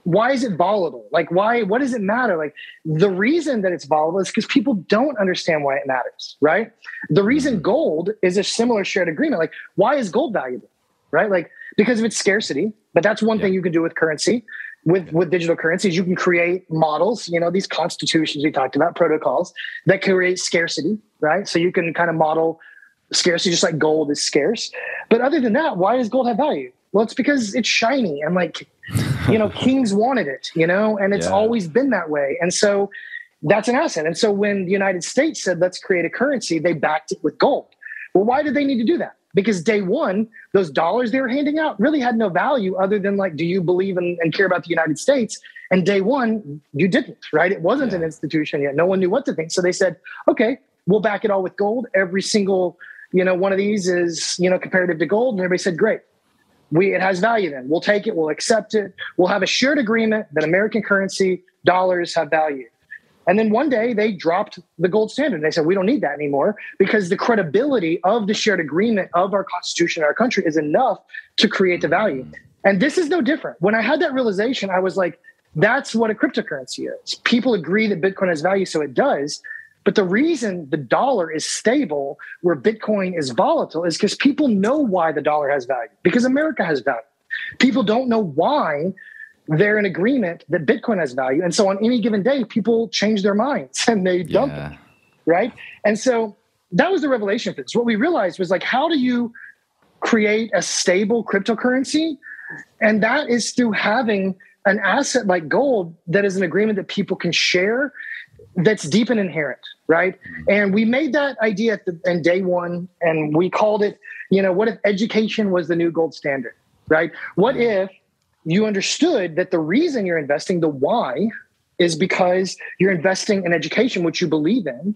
why is it volatile? Like, what does it matter? Like, the reason that it's volatile is because people don't understand why it matters, right? The reason gold is a similar shared agreement. Like, why is gold valuable, right? Like, because of its scarcity. But that's one thing you can do with currency. With digital currencies, you can create models, these constitutions we talked about, protocols that create scarcity, right? So you can kind of model scarcity just like gold is scarce. But other than that, why does gold have value? Well, it's because it's shiny and like, kings wanted it, and it's always been that way. And so that's an asset. And so when the United States said, let's create a currency, they backed it with gold. Well, why did they need to do that? Because day one, those dollars they were handing out really had no value other than, like, do you believe and care about the United States? And day one, you didn't, right? It wasn't an institution yet. No one knew what to think. So they said, okay, we'll back it all with gold. Every single, one of these is, comparative to gold. And everybody said, great. It has value then. We'll take it. We'll accept it. We'll have a shared agreement that American currency, dollars have value. And then one day they dropped the gold standard. They said, we don't need that anymore because the credibility of the shared agreement of our constitution, our country, is enough to create the value. And this is no different. When I had that realization, I was like, that's what a cryptocurrency is. People agree that Bitcoin has value, so it does. But the reason the dollar is stable where Bitcoin is volatile is because people know why the dollar has value, because America has value. People don't know why they're in agreement that Bitcoin has value. And so on any given day, people change their minds and they dump it, right? And so that was the revelation for this. What we realized was like, how do you create a stable cryptocurrency? And that is through having an asset like gold that is an agreement that people can share, that's deep and inherent, right? And we made that idea in day one, and we called it, what if education was the new gold standard, right? What if you understood that the reason you're investing, the why, is because you're investing in education, which you believe in.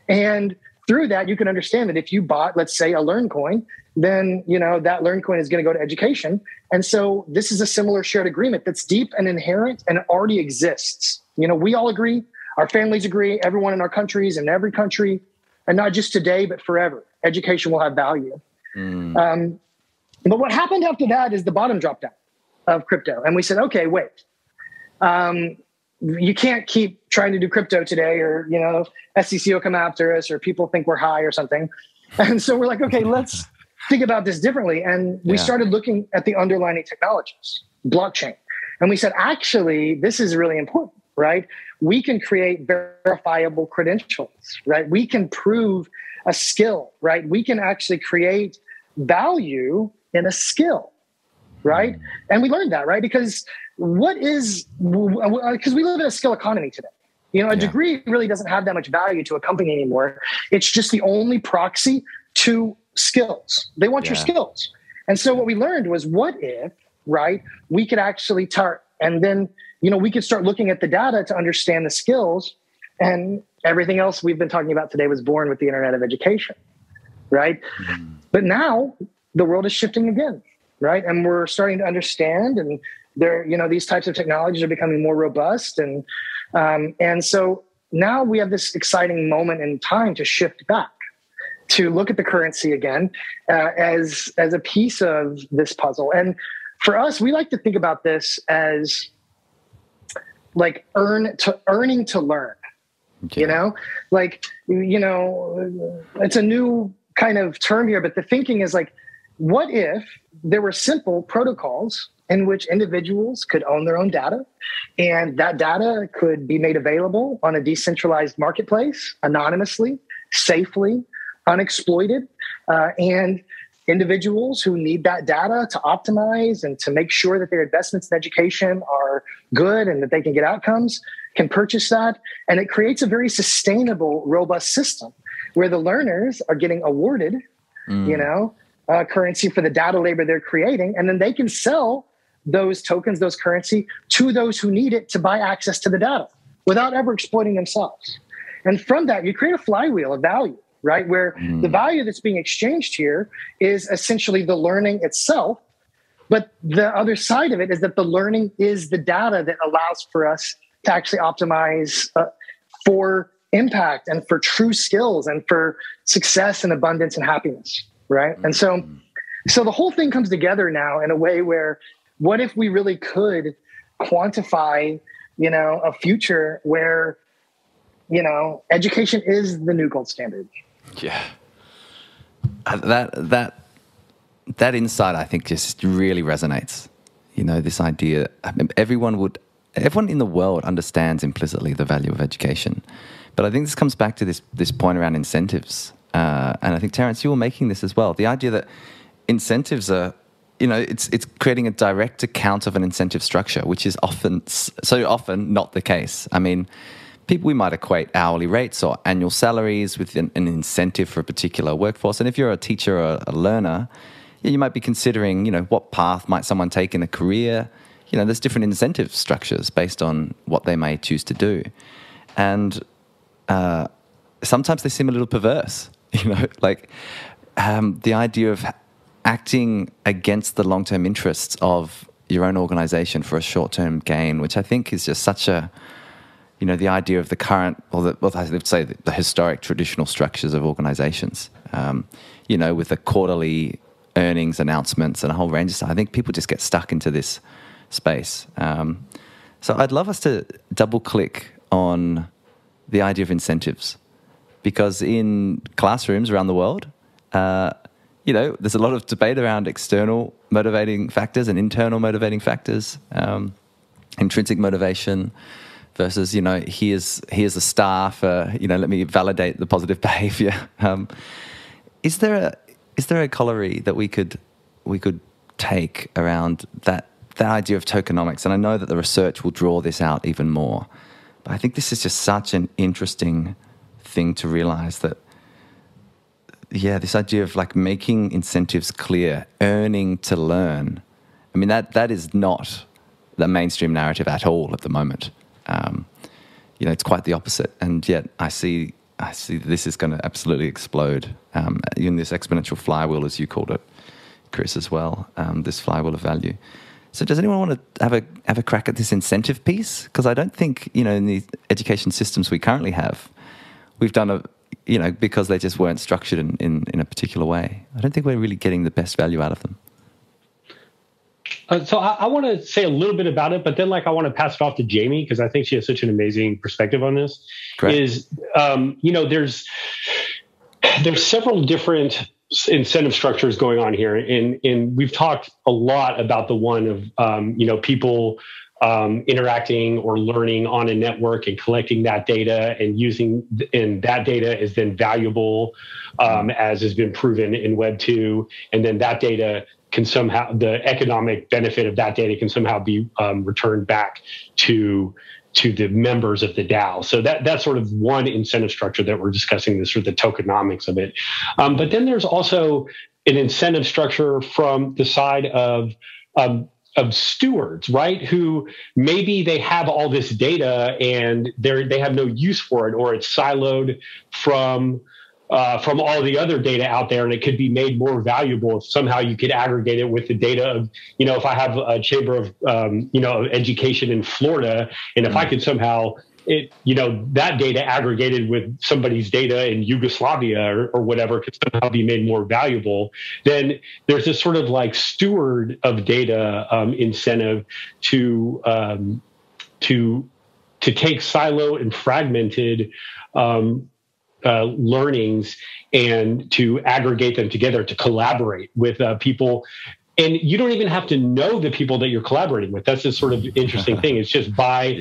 And through that, you can understand that if you bought, let's say, a Learn coin, then, that Learn coin is going to go to education. And so this is a similar shared agreement that's deep and inherent and already exists. We all agree, our families agree, everyone in our countries and every country, and not just today, but forever, education will have value. But what happened after that is the bottom dropped out of crypto. And we said, okay, wait. You can't keep trying to do crypto today, or, SEC will come after us, or people think we're high or something. And so we're like, okay, let's think about this differently. And we started looking at the underlying technologies, blockchain. And we said, actually, this is really important, right? We can create verifiable credentials, right? We can prove a skill, right? We can actually create value in a skill, right? And we learned that, right? Because because we live in a skill economy today. A degree really doesn't have that much value to a company anymore. It's just the only proxy to skills. They want your skills. And so what we learned was, what if, right, we could actually and then, we could start looking at the data to understand the skills, and everything else we've been talking about today was born with the Internet of Education, right? But now the world is shifting again, right? And we're starting to understand, and these types of technologies are becoming more robust. And so now we have this exciting moment in time to shift back, to look at the currency again as a piece of this puzzle. And for us, we like to think about this as like earning to learn. Okay. It's a new kind of term here, but the thinking is like, what if there were simple protocols in which individuals could own their own data, and that data could be made available on a decentralized marketplace, anonymously, safely, unexploited, and individuals who need that data to optimize and to make sure that their investments in education are good and that they can get outcomes, can purchase that. And it creates a very sustainable, robust system where the learners are getting awarded, currency for the data labor they're creating, and then they can sell those tokens, those currency, to those who need it to buy access to the data without ever exploiting themselves. And from that, you create a flywheel of value, right? Where the value that's being exchanged here is essentially the learning itself. But the other side of it is that the learning is the data that allows for us to actually optimize for impact and for true skills and for success and abundance and happiness, right? And so the whole thing comes together now in a way where, what if we really could quantify, a future where, education is the new gold standard? Yeah. That insight, I think, just really resonates. This idea, everyone in the world understands implicitly the value of education. But I think this comes back to this point around incentives. And I think, Terence, you were making this as well. The idea that incentives are, it's creating a direct account of an incentive structure, which is so often not the case. I mean, we might equate hourly rates or annual salaries with an incentive for a particular workforce. And if you're a teacher or a learner, you might be considering, what path might someone take in a career. There's different incentive structures based on what they may choose to do. And sometimes they seem a little perverse, the idea of acting against the long-term interests of your own organization for a short-term gain, which I think is just such a, the idea of the current, let's say the historic traditional structures of organizations, with the quarterly earnings announcements and a whole range of stuff. I think people just get stuck into this space. So I'd love us to double-click on the idea of incentives, because in classrooms around the world, there's a lot of debate around external motivating factors and internal motivating factors. intrinsic motivation versus, here's a star for, let me validate the positive behavior. Is there a corollary that we could take around that idea of tokenomics? And I know that the research will draw this out even more, but I think this is just such an interesting thing to realize that, this idea of like making incentives clear, earning to learn. I mean, that is not the mainstream narrative at all at the moment. It's quite the opposite, and yet I see this is going to absolutely explode in this exponential flywheel, as you called it, Chris, as well. This flywheel of value. So, does anyone want to have a crack at this incentive piece? Because I don't think in the education systems we currently have, we've done because they just weren't structured in a particular way. I don't think we're really getting the best value out of them. So I want to say a little bit about it, but then I want to pass it off to Jaimy because I think she has such an amazing perspective on this. Great. There's several different incentive structures going on here, and we've talked a lot about the one of people interacting or learning on a network and collecting that data and that data is then valuable, as has been proven in Web 2, and then that data can somehow, the economic benefit of that data can somehow be returned back to the members of the DAO. So that's sort of one incentive structure that we're discussing, this sort of the tokenomics of it. But then there's also an incentive structure from the side of stewards, right? Who maybe they have all this data and they have no use for it, or it's siloed from all the other data out there, and it could be made more valuable if somehow you could aggregate it with the data of, if I have a chamber of, education in Florida, and if I could somehow, that data aggregated with somebody's data in Yugoslavia or whatever could somehow be made more valuable, then there's this sort of steward of data incentive to take silo and fragmented learnings and to aggregate them together, to collaborate with people. And you don't even have to know the people that you're collaborating with. That's this sort of interesting thing. It's just by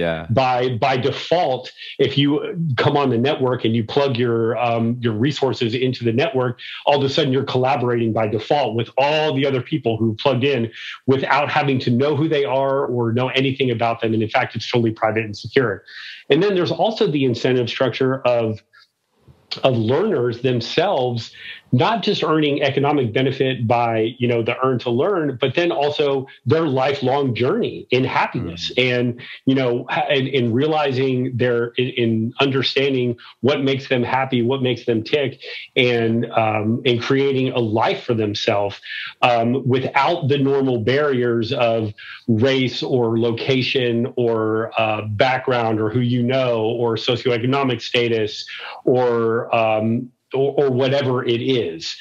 default, if you come on the network and you plug your resources into the network, all of a sudden you're collaborating by default with all the other people who plugged in without having to know who they are or know anything about them. And in fact, it's totally private and secure. And then there's also the incentive structure of learners themselves, not just earning economic benefit by, the earn to learn, but then also their lifelong journey in happiness and, in realizing in understanding what makes them happy, what makes them tick, and creating a life for themselves without the normal barriers of race or location or background or who or socioeconomic status or whatever it is.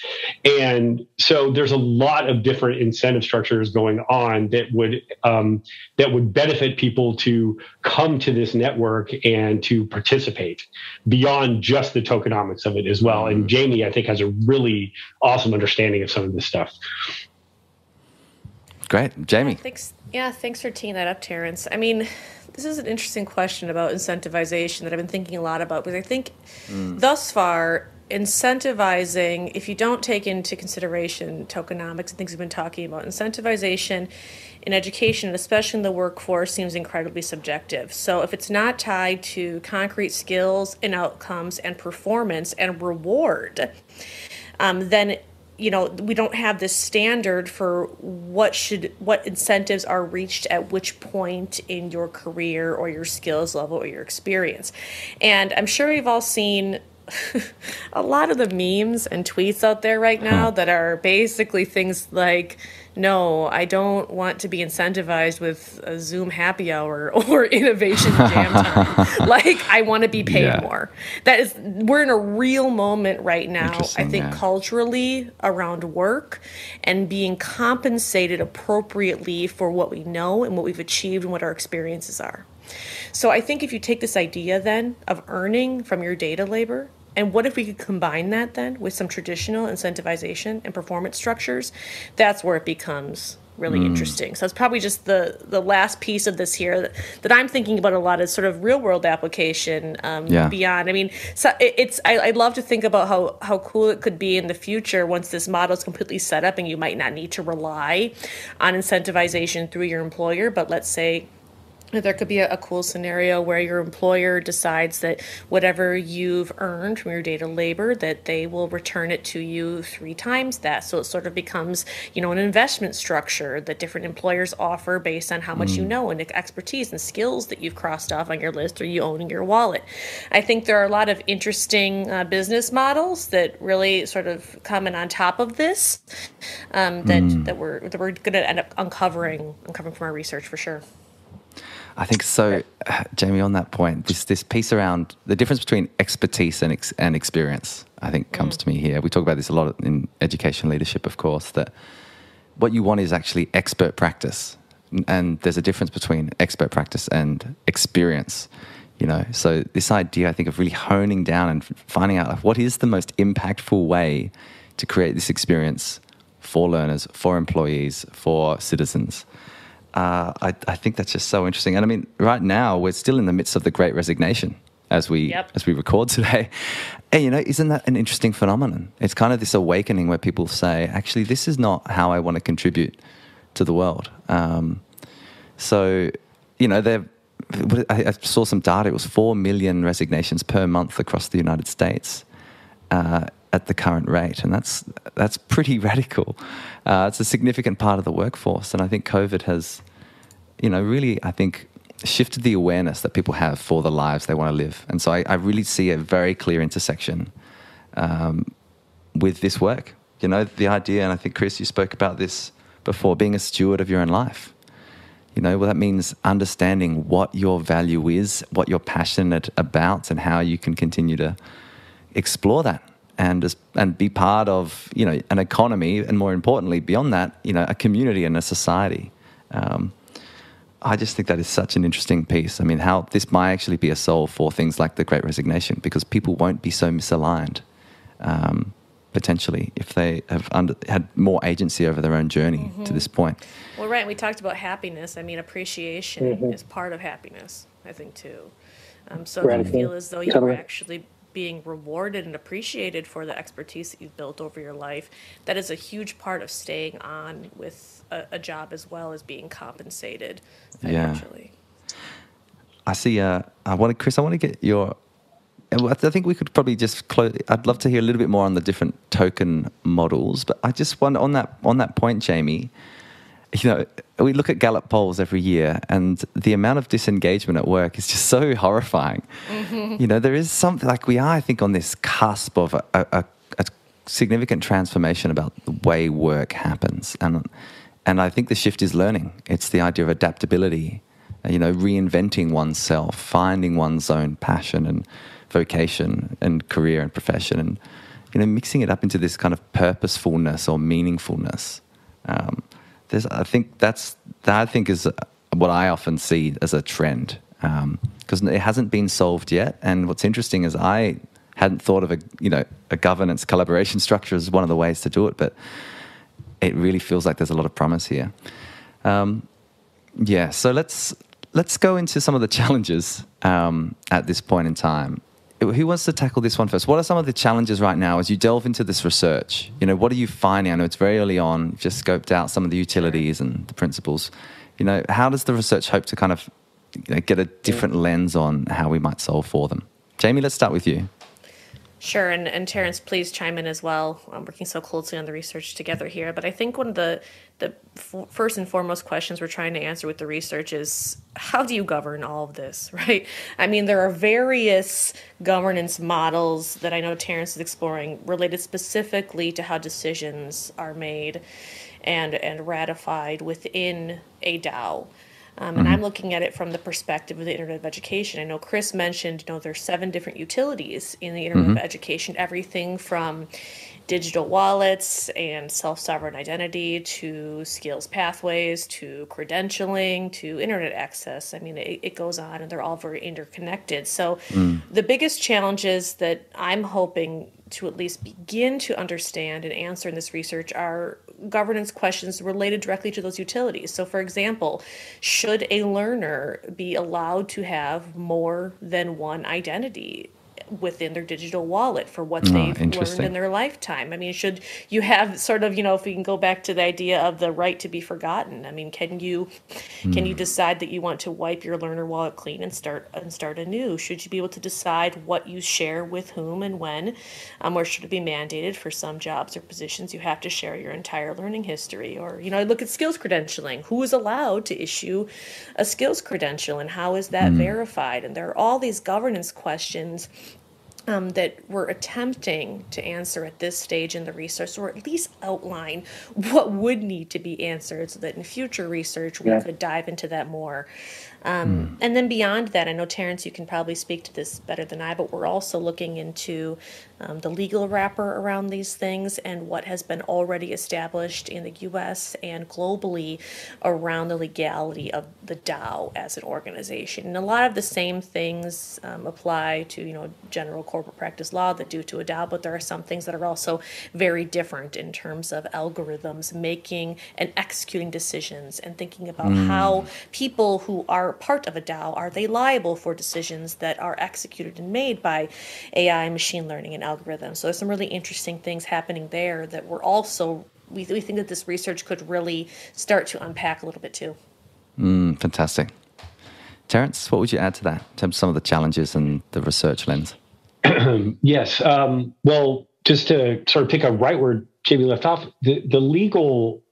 And so there's a lot of different incentive structures going on that would benefit people to come to this network and to participate beyond just the tokenomics of it as well. And Jaimy, I think, has a really awesome understanding of some of this stuff. Great. Jaimy. Thanks for teeing that up, Terence. I mean, this is an interesting question about incentivization that I've been thinking a lot about, because I think thus far, incentivizing, if you don't take into consideration tokenomics and things we've been talking about, incentivization in education, especially in the workforce, seems incredibly subjective. So if it's not tied to concrete skills and outcomes and performance and reward, then we don't have this standard for what incentives are reached at which point in your career or your skills level or your experience. And I'm sure we've all seen a lot of the memes and tweets out there right now that are basically things like, no, I don't want to be incentivized with a Zoom happy hour or innovation jam time. I want to be paid more. We're in a real moment right now, I think, culturally around work and being compensated appropriately for what we know and what we've achieved and what our experiences are. So I think if you take this idea then of earning from your data labor, and what if we could combine that then with some traditional incentivization and performance structures? That's where it becomes really interesting. So it's probably just the last piece of this here that I'm thinking about a lot is sort of real world application beyond. I mean, so I'd love to think about how cool it could be in the future once this model is completely set up and you might not need to rely on incentivization through your employer. But let's say there could be a cool scenario where your employer decides that whatever you've earned from your data labor, that they will return it to you 3 times that. So it sort of becomes, an investment structure that different employers offer based on how much you know and expertise and skills that you've crossed off on your list or you own in your wallet. I think there are a lot of interesting business models that really sort of come in on top of this that we're going to end up uncovering from our research for sure. I think so, Jaimy, on that point, this piece around the difference between expertise and experience, I think comes to me here. We talk about this a lot in education leadership, of course, that what you want is actually expert practice. And there's a difference between expert practice and experience, So this idea, I think, of really honing down and finding out what is the most impactful way to create this experience for learners, for employees, for citizens. I think that's just so interesting. And I mean, right now we're still in the midst of the Great Resignation as we record today. And, isn't that an interesting phenomenon? It's kind of this awakening where people say, actually, this is not how I want to contribute to the world. So, I saw some data. It was 4 million resignations per month across the United States at the current rate. And that's pretty radical. It's a significant part of the workforce. And I think COVID has, really, I think, shifted the awareness that people have for the lives they want to live. And so I really see a very clear intersection with this work. The idea, and I think, Chris, you spoke about this before, being a steward of your own life. That means understanding what your value is, what you're passionate about, and how you can continue to explore that. And be part of, an economy, and more importantly, beyond that, a community and a society. I just think that is such an interesting piece. I mean, how this might actually be a solve for things like the Great Resignation, because people won't be so misaligned, potentially, if they have had more agency over their own journey to this point. Well, right. We talked about happiness. I mean, appreciation is part of happiness, I think, too. So if you feel as though you're actually being rewarded and appreciated for the expertise that you've built over your life, that is a huge part of staying on with a job as well as being compensated financially. I see. Chris, I want to get your. I think we could probably just close. I'd love to hear a little bit more on the different token models, but I just wonder on that point, Jaimy. We look at Gallup polls every year, and the amount of disengagement at work is just so horrifying. There is something like we are, I think, on this cusp of a significant transformation about the way work happens. And I think the shift is learning. It's the idea of adaptability, reinventing oneself, finding one's own passion and vocation and career and profession, and, mixing it up into this kind of purposefulness or meaningfulness. I think is what I often see as a trend, because it hasn't been solved yet. And what's interesting is I hadn't thought of a governance collaboration structure as one of the ways to do it, but it really feels like there's a lot of promise here. So let's go into some of the challenges at this point in time. Who wants to tackle this one first? What are some of the challenges right now as you delve into this research? What are you finding? I know it's very early on. You've just scoped out some of the utilities and the principles. How does the research hope to kind of get a different lens on how we might solve for them? Jaimy, let's start with you. Sure, and Terence, please chime in as well. I'm working so closely on the research together here. But I think one of the first and foremost questions we're trying to answer with the research is, how do you govern all of this, right? I mean, there are various governance models that I know Terence is exploring related specifically to how decisions are made and ratified within a DAO. And I'm looking at it from the perspective of the Internet of Education. I know Chris mentioned, there's 7 different utilities in the Internet of Education, everything from digital wallets and self-sovereign identity to skills pathways to credentialing to internet access. I mean, it goes on, and they're all very interconnected. So the biggest challenges that I'm hoping to at least begin to understand and answer in this research are governance questions related directly to those utilities. So, for example, should a learner be allowed to have more than one identity within their digital wallet for what they've learned in their lifetime? I mean, should you have sort of, if we can go back to the idea of the right to be forgotten, I mean, can you decide that you want to wipe your learner wallet clean and start anew? Should you be able to decide what you share with whom and when, or should it be mandated for some jobs or positions you have to share your entire learning history? Or, I look at skills credentialing. Who is allowed to issue a skills credential and how is that verified? And there are all these governance questions that we're attempting to answer at this stage in the research, or at least outline what would need to be answered so that in future research we could dive into that more. And then beyond that, I know, Terence, you can probably speak to this better than I, but we're also looking into the legal wrapper around these things and what has been already established in the U.S. and globally around the legality of the DAO as an organization. And a lot of the same things apply to, general corporate practice law that do to a DAO, but there are some things that are also very different in terms of algorithms making and executing decisions and thinking about how people who are part of a DAO, are they liable for decisions that are executed and made by AI, machine learning, and algorithms? So there's some really interesting things happening there that we're also, we think that this research could really start to unpack a little bit too. Fantastic. Terence, what would you add to that in terms of some of the challenges and the research lens? Yes. Well, just to sort of pick up right where Jaimy left off, the legal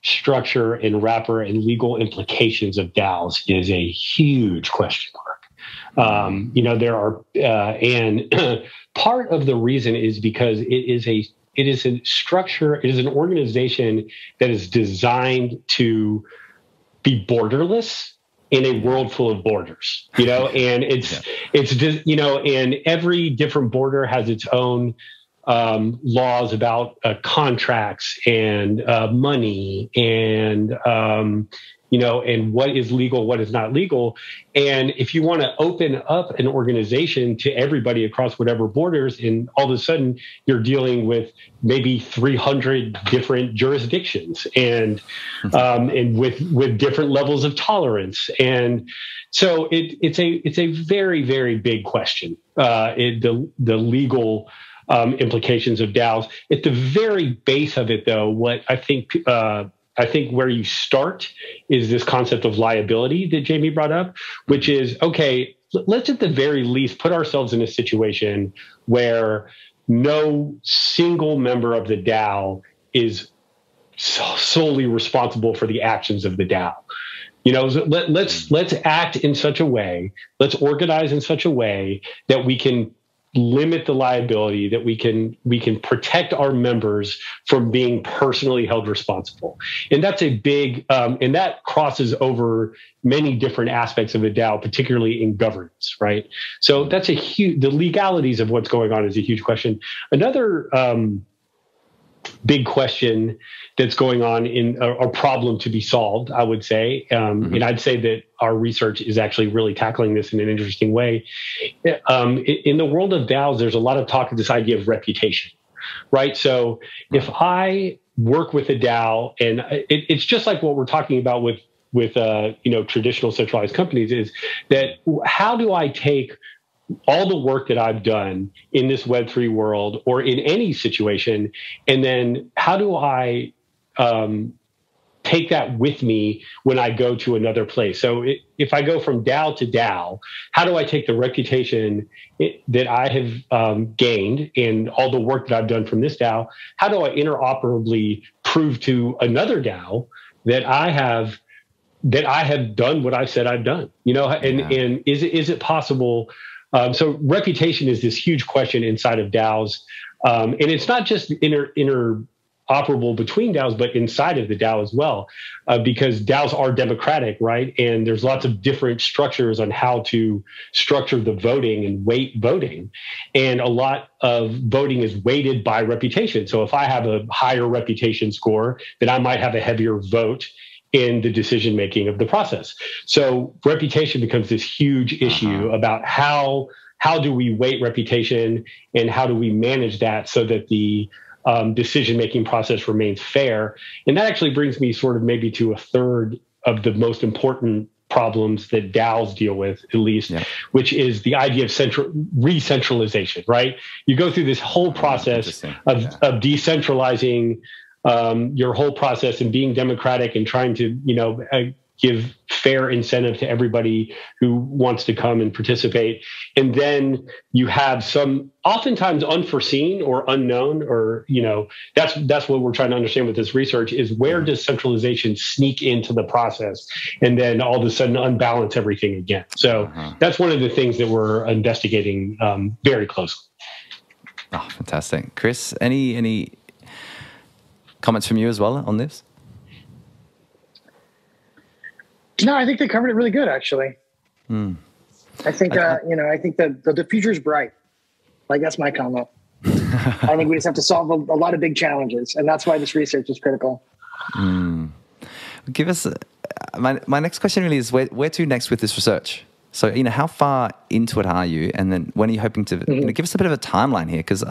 structure and wrapper and legal implications of DAOs is a huge question mark. There are, and part of the reason is because it is a structure, it is an organization that is designed to be borderless in a world full of borders, and it's just, and every different border has its own laws about contracts and money and, and what is legal, what is not legal. And if you want to open up an organization to everybody across whatever borders, and all of a sudden you're dealing with maybe 300 different jurisdictions and with different levels of tolerance. And so it's a very, very big question, the legal implications of DAOs. At the very base of it, though, what I think where you start is this concept of liability that Jaimy brought up, which is, okay, let's at the very least put ourselves in a situation where no single member of the DAO is solely responsible for the actions of the DAO. Let's act in such a way, let's organize in such a way that we can limit the liability, that we can protect our members from being personally held responsible. And that's a big, and that crosses over many different aspects of a DAO, particularly in governance, right? So that's the legalities of what's going on is a huge question. Another big question that's going on in a problem to be solved, I would say. And I'd say that our research is actually really tackling this in an interesting way. In the world of DAOs, there's a lot of talk of this idea of reputation, right? So if I work with a DAO, and it's just like what we're talking about with traditional centralized companies, is that how do I take all the work that I've done in this Web3 world or in any situation, and then how do I take that with me when I go to another place? So if I go from DAO to DAO, how do I take the reputation that I have gained and all the work that I've done from this DAO, how do I interoperably prove to another DAO that I have done what I said I've done? And is it possible? So reputation is this huge question inside of DAOs. And it's not just interoperable between DAOs, but inside of the DAO as well, because DAOs are democratic, right? And there's lots of different structures on how to structure the voting and weight voting. And a lot of voting is weighted by reputation. So if I have a higher reputation score, then I might have a heavier vote in the decision-making of the process. So reputation becomes this huge issue about how how do we weight reputation and how do we manage that so that the decision-making process remains fair. And that actually brings me sort of maybe to a third of the most important problems that DAOs deal with, at least, which is the idea of re-centralization, right? You go through this whole process of decentralizing your whole process and being democratic and trying to, give fair incentive to everybody who wants to come and participate. And then you have some oftentimes unforeseen or unknown, or, that's what we're trying to understand with this research is where does centralization sneak into the process and then all of a sudden unbalance everything again. So that's one of the things that we're investigating very closely. Oh, fantastic. Chris, any comments from you as well on this? No, I think they covered it really good, actually. I think, I think the future's bright. Like, that's my comment. I think we just have to solve a lot of big challenges, and that's why this research is critical. Give us, my next question really is where to next with this research? So, how far into it are you? And then when are you hoping to, give us a bit of a timeline here? Because,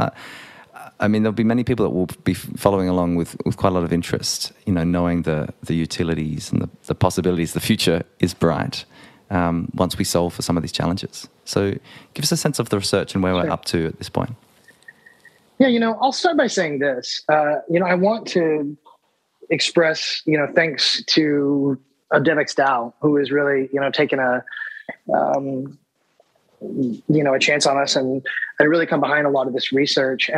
there'll be many people that will be following along with quite a lot of interest, knowing the utilities and the possibilities. The future is bright once we solve for some of these challenges. So give us a sense of the research and where we're up to at this point. Yeah, I'll start by saying this. I want to express, thanks to DevX DAO, who is really, taking a chance on us and really come behind a lot of this research.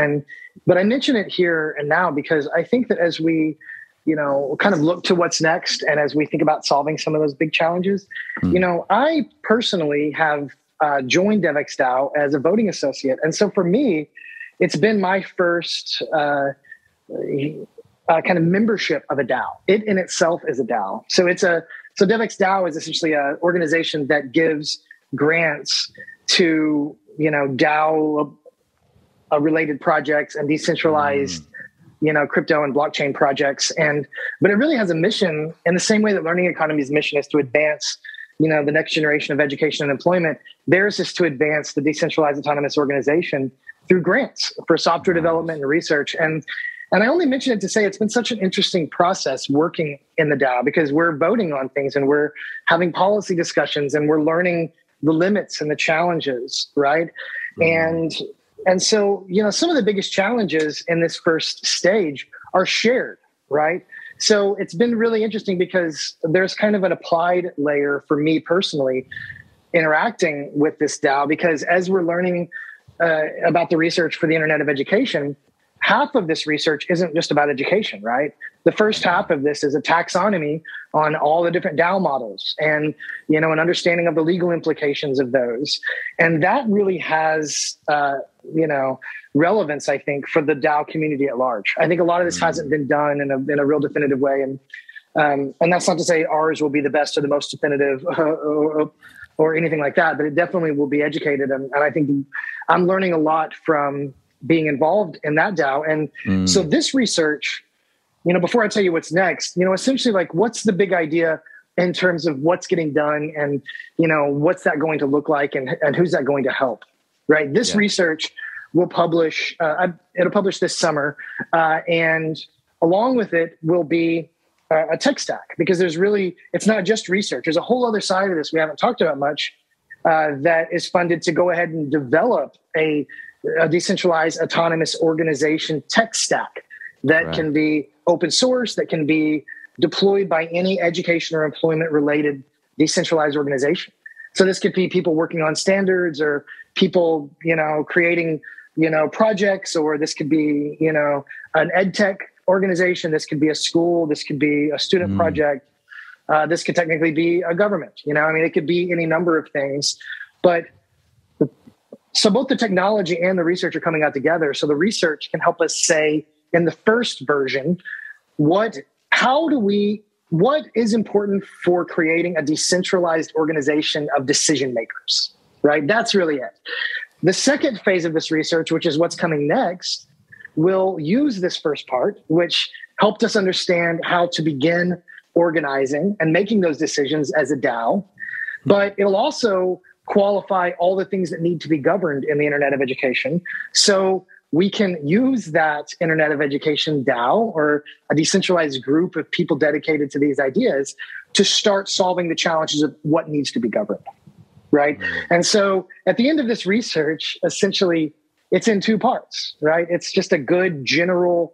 But I mention it here and now because I think that as we, kind of look to what's next and as we think about solving some of those big challenges, I personally have joined DevX DAO as a voting associate. And so for me, it's been my first kind of membership of a DAO. It in itself is a DAO. So DevX DAO is essentially an organization that gives grants to, DAO related projects and decentralized, crypto and blockchain projects. But it really has a mission in the same way that Learning Economy's mission is to advance, the next generation of education and employment. Theirs is to advance the decentralized autonomous organization through grants for software development and research. And I only mention it to say it's been such an interesting process working in the DAO because we're voting on things and we're having policy discussions and we're learning the limits and the challenges, right? And so, some of the biggest challenges in this first stage are shared, right? So it's been really interesting because there's kind of an applied layer for me personally interacting with this DAO because as we're learning about the research for the Internet of Education, half of this research isn't just about education, right? The first half of this is a taxonomy on all the different DAO models and, an understanding of the legal implications of those. And that really has, relevance, I think, for the DAO community at large. I think a lot of this hasn't been done in a real definitive way. And that's not to say ours will be the best or the most definitive or anything like that, but it definitely will be educated. And I think I'm learning a lot from being involved in that DAO. And so this research, before I tell you what's next, essentially like what's the big idea in terms of what's getting done and, what's that going to look like and who's that going to help, right? This research will publish, it'll publish this summer. And along with it will be a tech stack because it's not just research. There's a whole other side of this we haven't talked about much that is funded to go ahead and develop a decentralized autonomous organization tech stack that can be open source, that can be deployed by any education or employment related decentralized organization. So this could be people working on standards or people, creating, projects, or this could be, an ed tech organization. This could be a school. This could be a student project. This could technically be a government, it could be any number of things, but so both the technology and the research are coming out together. So the research can help us say in the first version, what is important for creating a decentralized organization of decision makers, right? That's really it. The second phase of this research, which is what's coming next, will use this first part, which helped us understand how to begin organizing and making those decisions as a DAO. But it'll also qualify all the things that need to be governed in the Internet of Education. So we can use that Internet of Education DAO, or a decentralized group of people dedicated to these ideas, to start solving the challenges of what needs to be governed, right? And so at the end of this research, essentially, it's in two parts, right? It's just a good general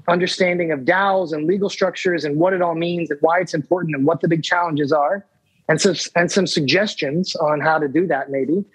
understanding of DAOs and legal structures and what it all means and why it's important and what the big challenges are, and some suggestions on how to do that, maybe.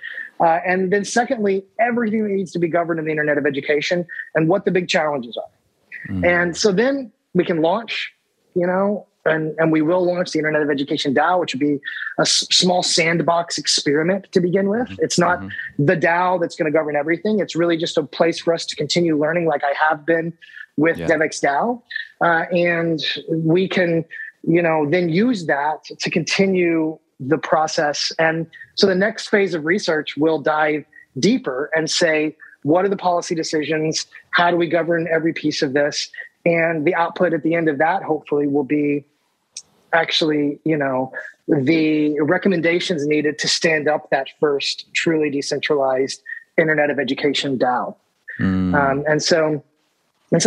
And then secondly, everything that needs to be governed in the Internet of Education and what the big challenges are. And so then we can launch, and we will launch the Internet of Education DAO, which would be a small sandbox experiment to begin with. It's not the DAO that's going to govern everything. It's really just a place for us to continue learning, like I have been with DevX DAO. And we can, then use that to continue the process. And so the next phase of research will dive deeper and say, what are the policy decisions? How do we govern every piece of this? And the output at the end of that, hopefully, will be actually, the recommendations needed to stand up that first truly decentralized Internet of Education DAO. And so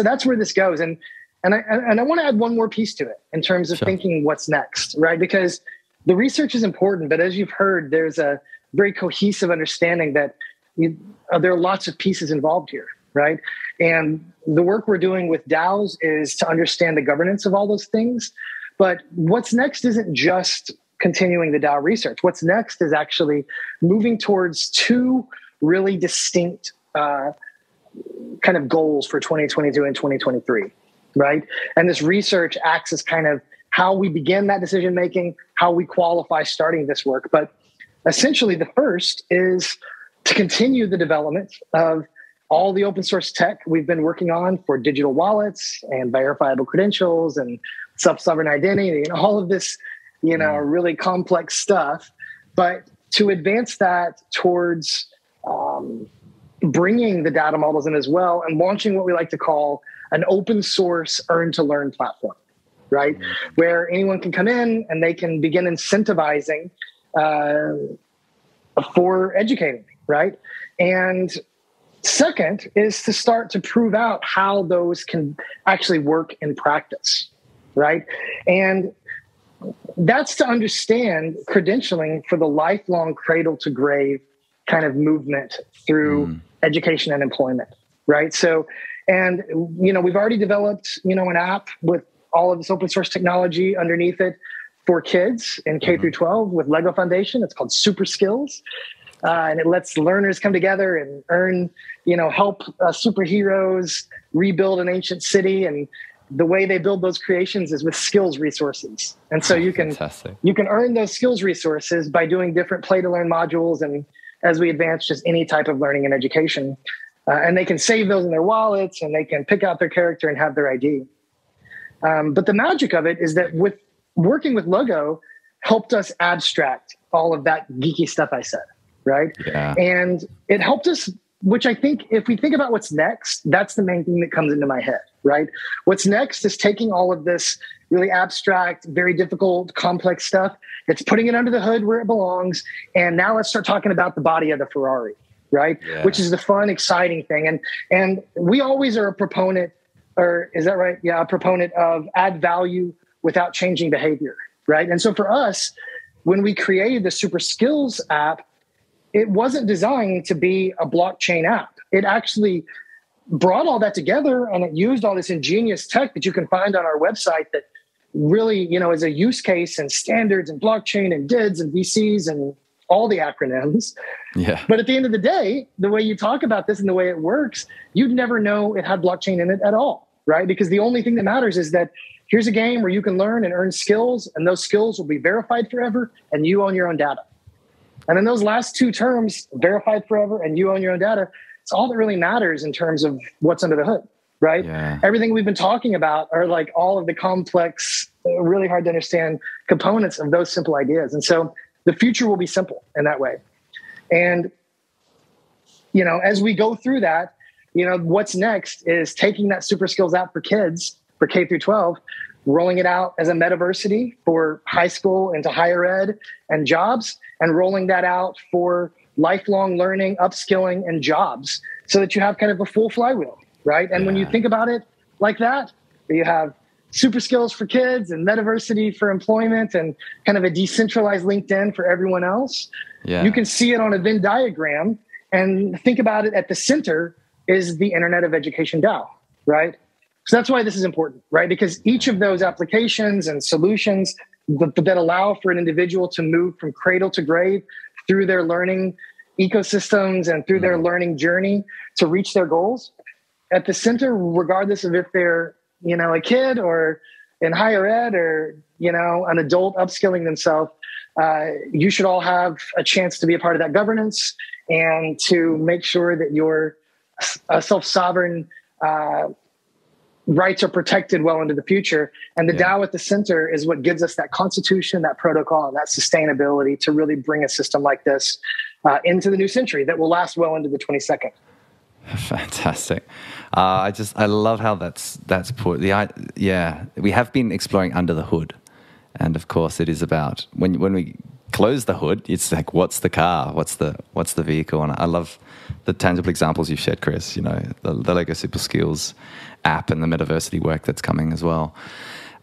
that's where this goes. And I want to add one more piece to it in terms of thinking what's next, right? Because the research is important, but as you've heard, there's a very cohesive understanding that there are lots of pieces involved here, right? And the work we're doing with DAOs is to understand the governance of all those things. But what's next isn't just continuing the DAO research. What's next is actually moving towards two really distinct kind of goals for 2022 and 2023, right? And this research acts as kind of how we begin that decision-making, how we qualify starting this work. But essentially the first is to continue the development of all the open source tech we've been working on for digital wallets and verifiable credentials and self-sovereign identity and all of this, really complex stuff. But to advance that towards bringing the data models in as well and launching what we like to call an open source earn-to-learn platform, right? Where anyone can come in and they can begin incentivizing for educating, right? And second is to start to prove out how those can actually work in practice, right? And that's to understand credentialing for the lifelong cradle to grave kind of movement through education and employment, right? So, and, we've already developed, an app with all of this open source technology underneath it for kids in K through 12 with Lego Foundation. It's called Super Skills. And it lets learners come together and earn, help superheroes rebuild an ancient city. And the way they build those creations is with skills resources. And so you can earn those skills resources by doing different play to learn modules. And as we advance just any type of learning and education, and they can save those in their wallets and they can pick out their character and have their ID. But the magic of it is that with working with Lego helped us abstract all of that geeky stuff I said, right? Yeah. And it helped us, which I think if we think about what's next, that's the main thing that comes into my head, right? What's next is taking all of this really abstract, very difficult, complex stuff, it's putting it under the hood where it belongs. And now let's start talking about the body of the Ferrari, right? Yeah. Which is the fun, exciting thing. And we always are a proponent, or is that right? Yeah, a proponent of add value without changing behavior, right? And so for us, when we created the Super Skills app, it wasn't designed to be a blockchain app. It actually brought all that together and it used all this ingenious tech that you can find on our website that really, is a use case and standards and blockchain and DIDs and VCs and all the acronyms. Yeah. But at the end of the day, the way you talk about this and the way it works, you'd never know it had blockchain in it at all, right? Because the only thing that matters is that here's a game where you can learn and earn skills, and those skills will be verified forever, and you own your own data. And then those last two terms, verified forever and you own your own data, it's all that really matters in terms of what's under the hood, right? Yeah. Everything we've been talking about are like all of the complex, really hard to understand components of those simple ideas. And so the future will be simple in that way. And, as we go through that, what's next is taking that Super Skills app for kids, for K through 12, rolling it out as a metaversity for high school into higher ed and jobs, and rolling that out for lifelong learning, upskilling, and jobs, so that you have kind of a full flywheel, right? And when you think about it like that, you have super skills for kids and metaversity for employment and kind of a decentralized LinkedIn for everyone else. You can see it on a Venn diagram and think about it at the center is the Internet of Education DAO, right? So that's why this is important, right? Because each of those applications and solutions that allow for an individual to move from cradle to grave through their learning ecosystems and through their learning journey to reach their goals, at the center, regardless of if they're, a kid or in higher ed or, an adult upskilling themselves, you should all have a chance to be a part of that governance and to make sure that your self-sovereign rights are protected well into the future. And the DAO at the center is what gives us that constitution, that protocol, and that sustainability to really bring a system like this into the new century that will last well into the 22nd. Fantastic. I love how that's put. We have been exploring under the hood. And of course it is about when we close the hood, it's like, what's the car? What's the vehicle? And I love the tangible examples you shared, Chris, the Lego Super Skills app and the metaversity work that's coming as well.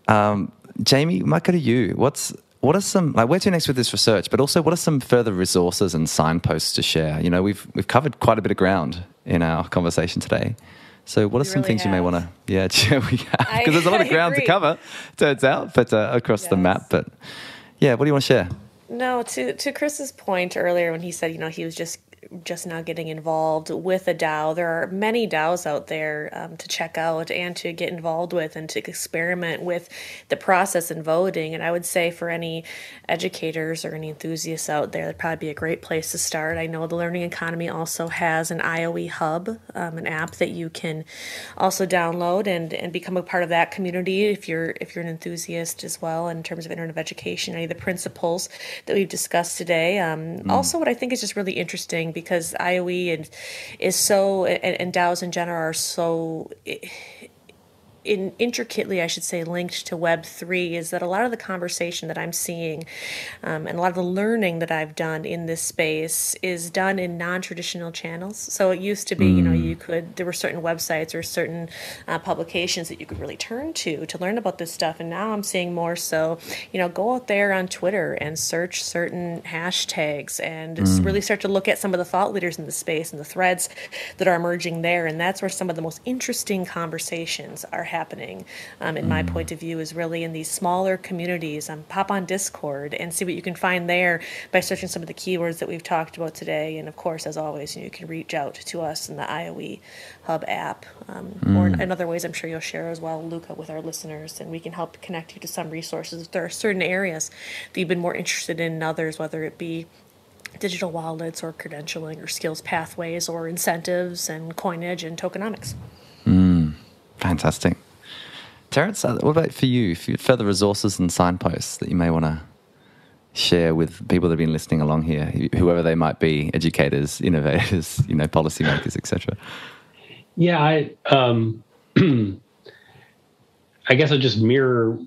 Jaimy, might go to you. What are some, where to next with this research, but also what are some further resources and signposts to share? We've covered quite a bit of ground in our conversation today. So what are some things you may want to, we have, because there's a lot of ground to cover, turns out, but across the map. But what do you want to share? No, to Chris's point earlier when he said, he was just now getting involved with a DAO. There are many DAOs out there to check out and to get involved with and to experiment with the process and voting. And I would say for any educators or any enthusiasts out there, that'd probably be a great place to start. I know the Learning Economy also has an IOE hub, an app that you can also download and become a part of that community if you're an enthusiast as well in terms of Internet of Education, any of the principles that we've discussed today. Also, what I think is just really interesting, because IOE is so, and DAOs in general are so intricately, I should say, linked to Web3, is that a lot of the conversation that I'm seeing and a lot of the learning that I've done in this space is done in non-traditional channels. So it used to be, there were certain websites or certain publications that you could really turn to learn about this stuff. And now I'm seeing more so, go out there on Twitter and search certain hashtags and really start to look at some of the thought leaders in the space and the threads that are emerging there. And that's where some of the most interesting conversations are happening, in my point of view, is really in these smaller communities. Pop on Discord and see what you can find there by searching some of the keywords that we've talked about today. And of course, as always, you can reach out to us in the IOE Hub app, or in other ways I'm sure you'll share as well, Louka, with our listeners, and we can help connect you to some resources. If there are certain areas that you've been more interested in than others, whether it be digital wallets or credentialing or skills pathways or incentives and coinage and tokenomics. Fantastic. Terence, what about for you? Further resources and signposts that you may want to share with people that have been listening along here, whoever they might be, educators, innovators, policymakers, etc. Yeah, I guess I'll just mirror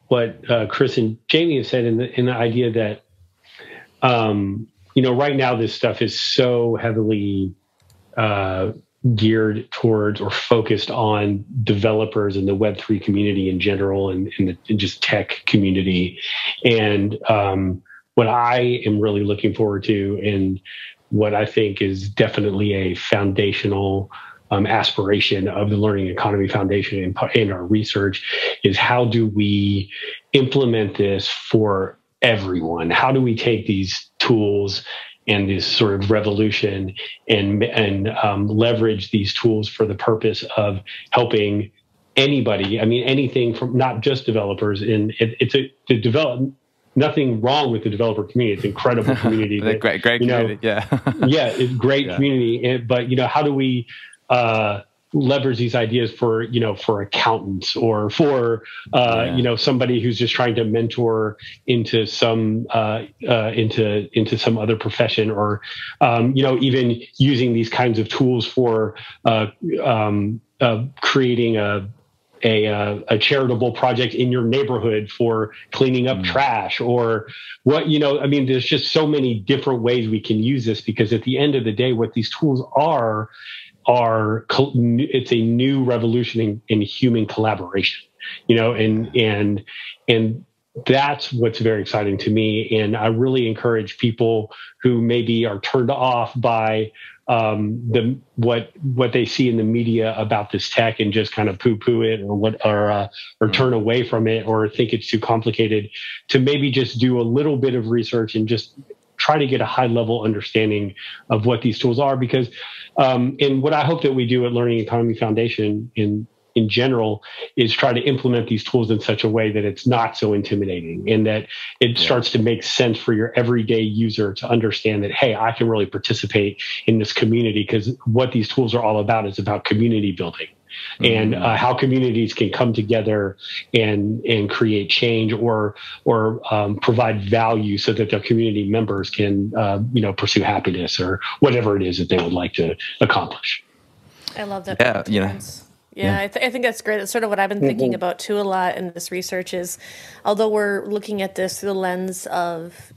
what Chris and Jaimy have said in the idea that, right now this stuff is so heavily geared towards or focused on developers and the Web3 community in general and just tech community. And what I am really looking forward to, and what I think is definitely a foundational aspiration of the Learning Economy Foundation in our research, is how do we implement this for everyone? How do we take these tools and this sort of revolution and leverage these tools for the purpose of helping anybody? I mean, anything from not just developers. And to develop. Nothing wrong with the developer community. It's an incredible community. Great community. It's great community. But how do we leverage these ideas for accountants or for somebody who's just trying to mentor into some into some other profession, or even using these kinds of tools for creating a charitable project in your neighborhood for cleaning up trash, or what, I mean, there's just so many different ways we can use this, because at the end of the day, what these tools are it's a new revolution in human collaboration, and that's what's very exciting to me. And I really encourage people who maybe are turned off by what they see in the media about this tech and just kind of poo-poo it, or turn away from it, or think it's too complicated, to maybe just do a little bit of research and just try to get a high level understanding of what these tools are. Because and what I hope that we do at Learning Economy Foundation in general is try to implement these tools in such a way that it's not so intimidating, and that it starts to make sense for your everyday user to understand that, hey, I can really participate in this community, because what these tools are all about is about community building, and how communities can come together and create change, or provide value so that their community members can pursue happiness or whatever it is that they would like to accomplish. I love that. Yeah, I think that's great. That's sort of what I've been thinking about too a lot in this research is, although we're looking at this through the lens of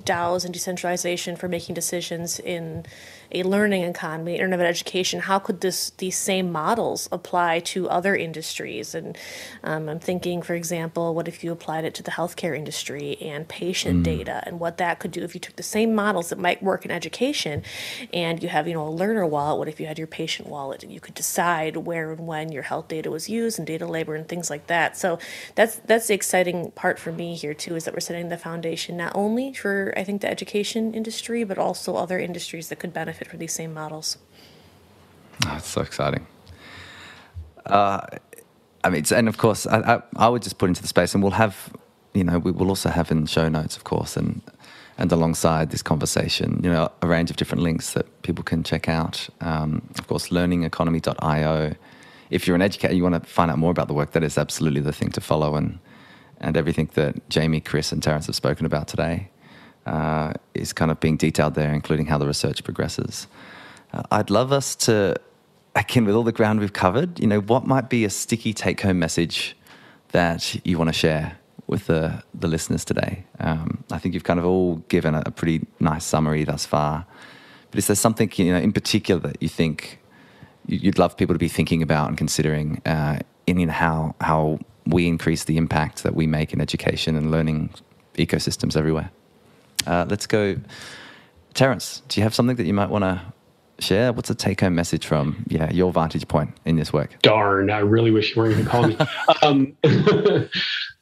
DAOs and decentralization for making decisions in a learning economy, Internet of Education, how could these same models apply to other industries? And I'm thinking, for example, what if you applied it to the healthcare industry and patient data, and what that could do if you took the same models that might work in education, and you have, a learner wallet. What if you had your patient wallet, and you could decide where and when your health data was used, and data labor and things like that. So that's the exciting part for me here too, is that we're setting the foundation not only for, I think, the education industry, but also other industries that could benefit from these same models. Oh, it's so exciting. And of course, I would just put into the space, and we'll have, we will also have in show notes, of course, and alongside this conversation, a range of different links that people can check out. Of course, learningeconomy.io. If you're an educator, you want to find out more about the work, that is absolutely the thing to follow, and everything that Jaimy, Chris, and Terence have spoken about today is kind of being detailed there, including how the research progresses. I'd love us to, again, with all the ground we've covered, what might be a sticky take-home message that you want to share with the listeners today? I think you've kind of all given a pretty nice summary thus far. But is there something, in particular that you think you'd love people to be thinking about and considering in how we increase the impact that we make in education and learning ecosystems everywhere? Let's go. Terence, do you have something that you might want to share? What's a take-home message from your vantage point in this work? Darn, I really wish you weren't going to call me.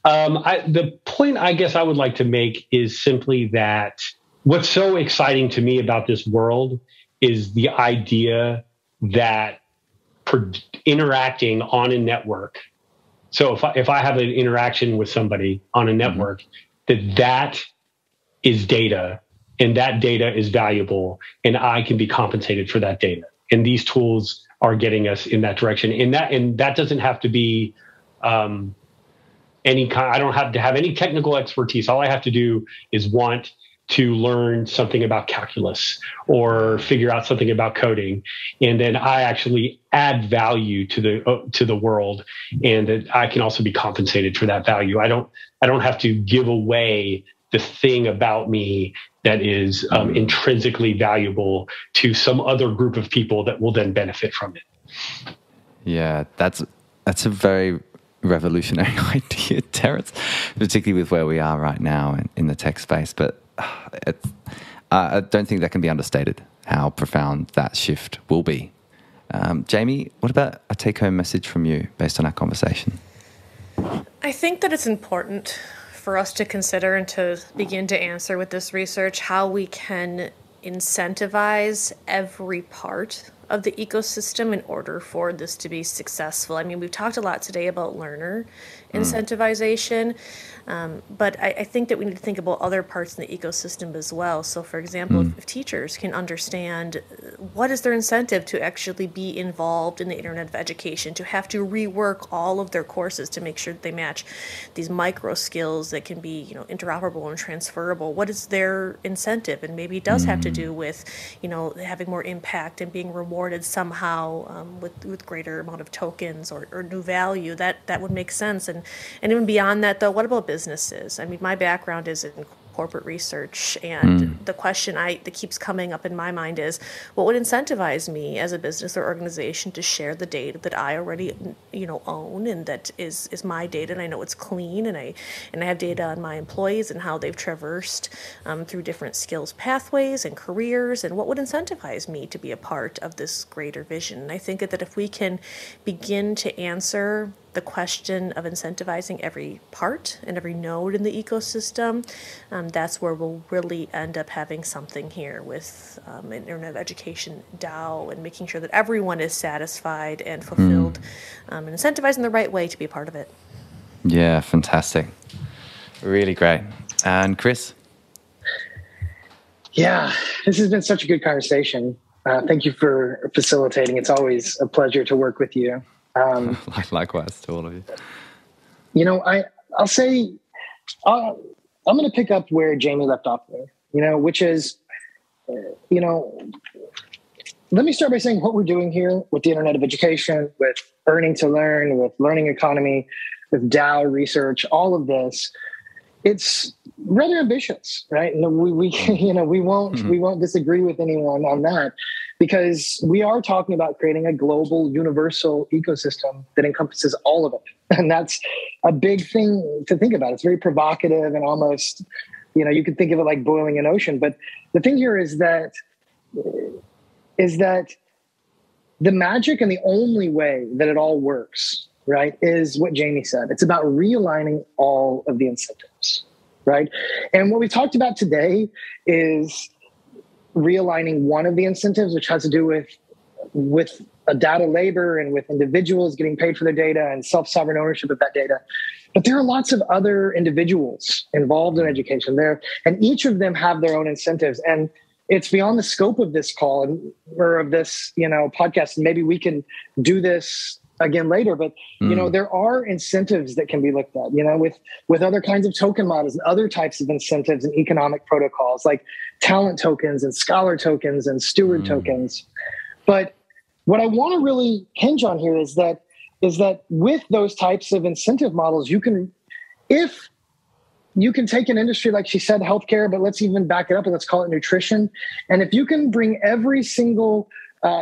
The point I guess I would like to make is simply that what's so exciting to me about this world is the idea that interacting on a network. So if I have an interaction with somebody on a network, that is data, and that data is valuable, and I can be compensated for that data. And these tools are getting us in that direction. And that doesn't have to be any kind. I don't have to have any technical expertise. All I have to do is want to learn something about calculus or figure out something about coding, and then I actually add value to the world, and that I can also be compensated for that value. I don't have to give away the thing about me that is intrinsically valuable to some other group of people that will then benefit from it. Yeah, that's a very revolutionary idea, Terence, particularly with where we are right now in the tech space. But I don't think that can be understated, how profound that shift will be. Jaimy, what about a take-home message from you based on our conversation? I think that it's important for us to consider and to begin to answer with this research how we can incentivize every part of the ecosystem in order for this to be successful. I mean, we've talked a lot today about learner incentivization, but I think that we need to think about other parts in the ecosystem as well. So, for example, if teachers can understand what is their incentive to actually be involved in the Internet of Education, to have to rework all of their courses to make sure that they match these micro skills that can be, interoperable and transferable. What is their incentive? And maybe it does have to do with, having more impact and being rewarded rewarded somehow with greater amount of tokens or new value, that would make sense. And even beyond that, though, what about businesses? I mean, my background is in corporate research, and the question that keeps coming up in my mind is, what would incentivize me as a business or organization to share the data that I already own, and that is my data, and I know it's clean, and I have data on my employees and how they've traversed through different skills pathways and careers, and what would incentivize me to be a part of this greater vision. And I think that if we can begin to answer the question of incentivizing every part and every node in the ecosystem, that's where we'll really end up having something here with an Internet of Education DAO, and making sure that everyone is satisfied and fulfilled, and incentivized in the right way to be a part of it. Yeah, fantastic. Really great. And Chris? Yeah, this has been such a good conversation. Thank you for facilitating. It's always a pleasure to work with you. Likewise to all of you. I'll say, I'm going to pick up where Jaimy left off there, which is, let me start by saying what we're doing here with the Internet of Education, with Earning to Learn, with learning economy, with DAO research, all of this, it's rather ambitious, right? And we won't disagree with anyone on that, because we are talking about creating a global, universal ecosystem that encompasses all of it. And that's a big thing to think about. It's very provocative and almost, you could think of it like boiling an ocean. But the thing here is that the magic and the only way that it all works, right, is what Jaimy said. It's about realigning all of the incentives, right? And what we talked about today is realigning one of the incentives, which has to do with a data labor and with individuals getting paid for their data and self-sovereign ownership of that data. But there are lots of other individuals involved in education there, and each of them have their own incentives. And it's beyond the scope of this call or of this, podcast. And maybe we can do this again later, but there are incentives that can be looked at, with other kinds of token models and other types of incentives and economic protocols like talent tokens and scholar tokens and steward tokens. But what I want to really hinge on here is that with those types of incentive models, if you can take an industry, like she said, healthcare, but let's even back it up and let's call it nutrition. And if you can bring every single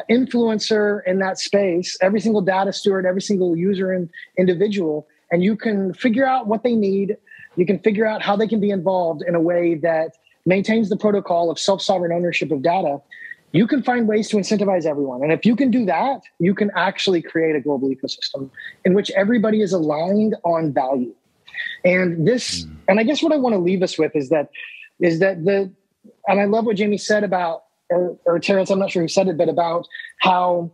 influencer in that space, every single data steward, every single user and individual, and you can figure out what they need, you can figure out how they can be involved in a way that maintains the protocol of self-sovereign ownership of data, you can find ways to incentivize everyone. And if you can do that, you can actually create a global ecosystem in which everybody is aligned on value. And and I guess what I want to leave us with is that and I love what Jaimy said about, or Terence, I'm not sure who said it, but about how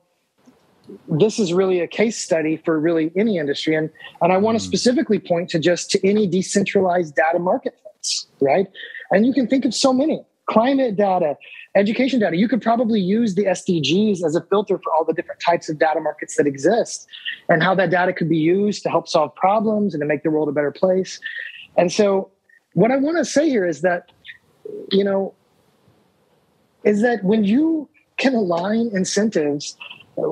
this is really a case study for really any industry. And I want to specifically point to any decentralized data marketplace, right? And you can think of so many: climate data, education data. You could probably use the SDGs as a filter for all the different types of data markets that exist, and how that data could be used to help solve problems and to make the world a better place. And so what I want to say here is that, when you can align incentives,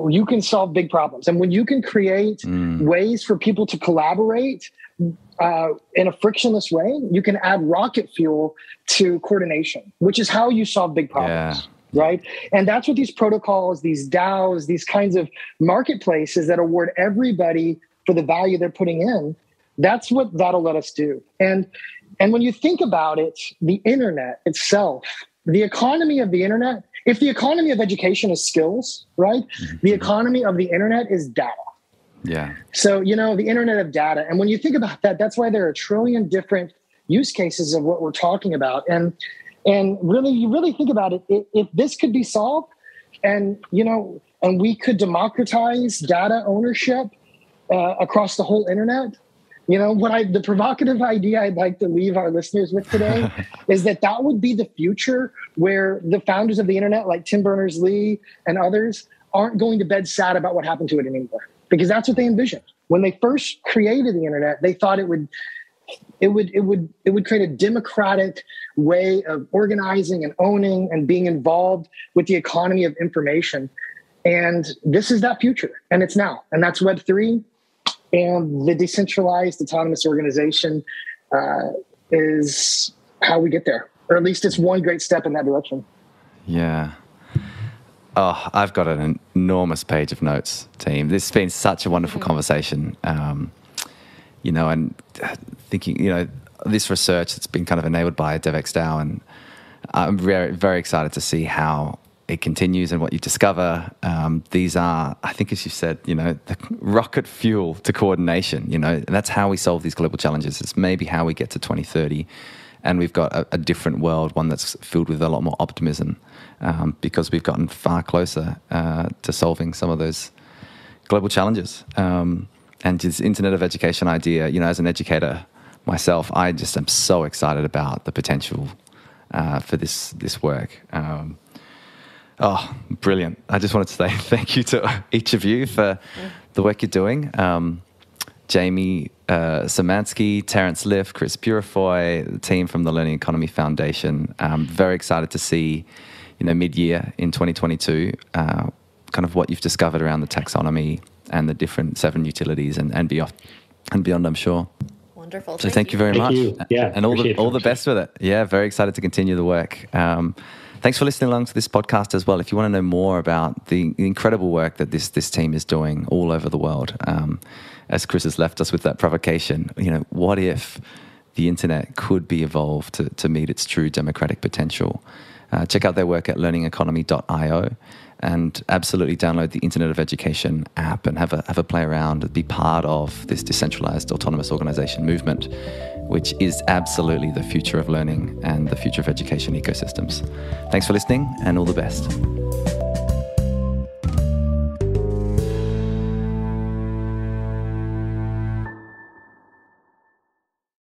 you can solve big problems. And when you can create ways for people to collaborate in a frictionless way, you can add rocket fuel to coordination, which is how you solve big problems, right? And that's what these protocols, these DAOs, these kinds of marketplaces that award everybody for the value they're putting in, that's what that'll let us do. And when you think about it, the internet itself, the economy of the internet, if the economy of education is skills, right? The economy of the internet is data. Yeah. So, the internet of data. And when you think about that, that's why there are a trillion different use cases of what we're talking about. And really, you really think about it, if this could be solved and we could democratize data ownership across the whole internet, the provocative idea I'd like to leave our listeners with today is that would be the future, where the founders of the internet, like Tim Berners-Lee and others, aren't going to bed sad about what happened to it anymore, because that's what they envisioned when they first created the internet. They thought it would create a democratic way of organizing and owning and being involved with the economy of information. And this is that future, and it's now. And that's Web3. And the decentralized autonomous organization is how we get there. Or at least it's one great step in that direction. Yeah. Oh, I've got an enormous page of notes, team. This has been such a wonderful conversation. You know, and thinking, you know, this research that's been kind of enabled by DevX DAO, and I'm very, very excited to see how it continues and what you discover. These are, I think, as you said, you know, the rocket fuel to coordination. You know, and that's how we solve these global challenges. It's maybe how we get to 2030. And we've got a different world, one that's filled with a lot more optimism, because we've gotten far closer to solving some of those global challenges. And this Internet of Education idea, you know, as an educator myself, I just am so excited about the potential for this work. Oh, brilliant. I just wanted to say thank you to each of you for the work you're doing. Jaimy, Szymanski, Terence, Liff, Chris Purifoy, the team from the Learning Economy Foundation. Very excited to see, you know, mid-year in 2022, kind of what you've discovered around the taxonomy and the different 7 utilities and beyond, I'm sure. Wonderful. So thank you very much. You. Yeah, and all the best with it. Yeah, very excited to continue the work. Thanks for listening along to this podcast as well. If you want to know more about the incredible work that this team is doing all over the world, as Chris has left us with that provocation, you know, what if the internet could be evolved to meet its true democratic potential? Check out their work at learningeconomy.io, and absolutely download the Internet of Education app and have a play around, be part of this decentralized autonomous organization movement, which is absolutely the future of learning and the future of education ecosystems. Thanks for listening, and all the best.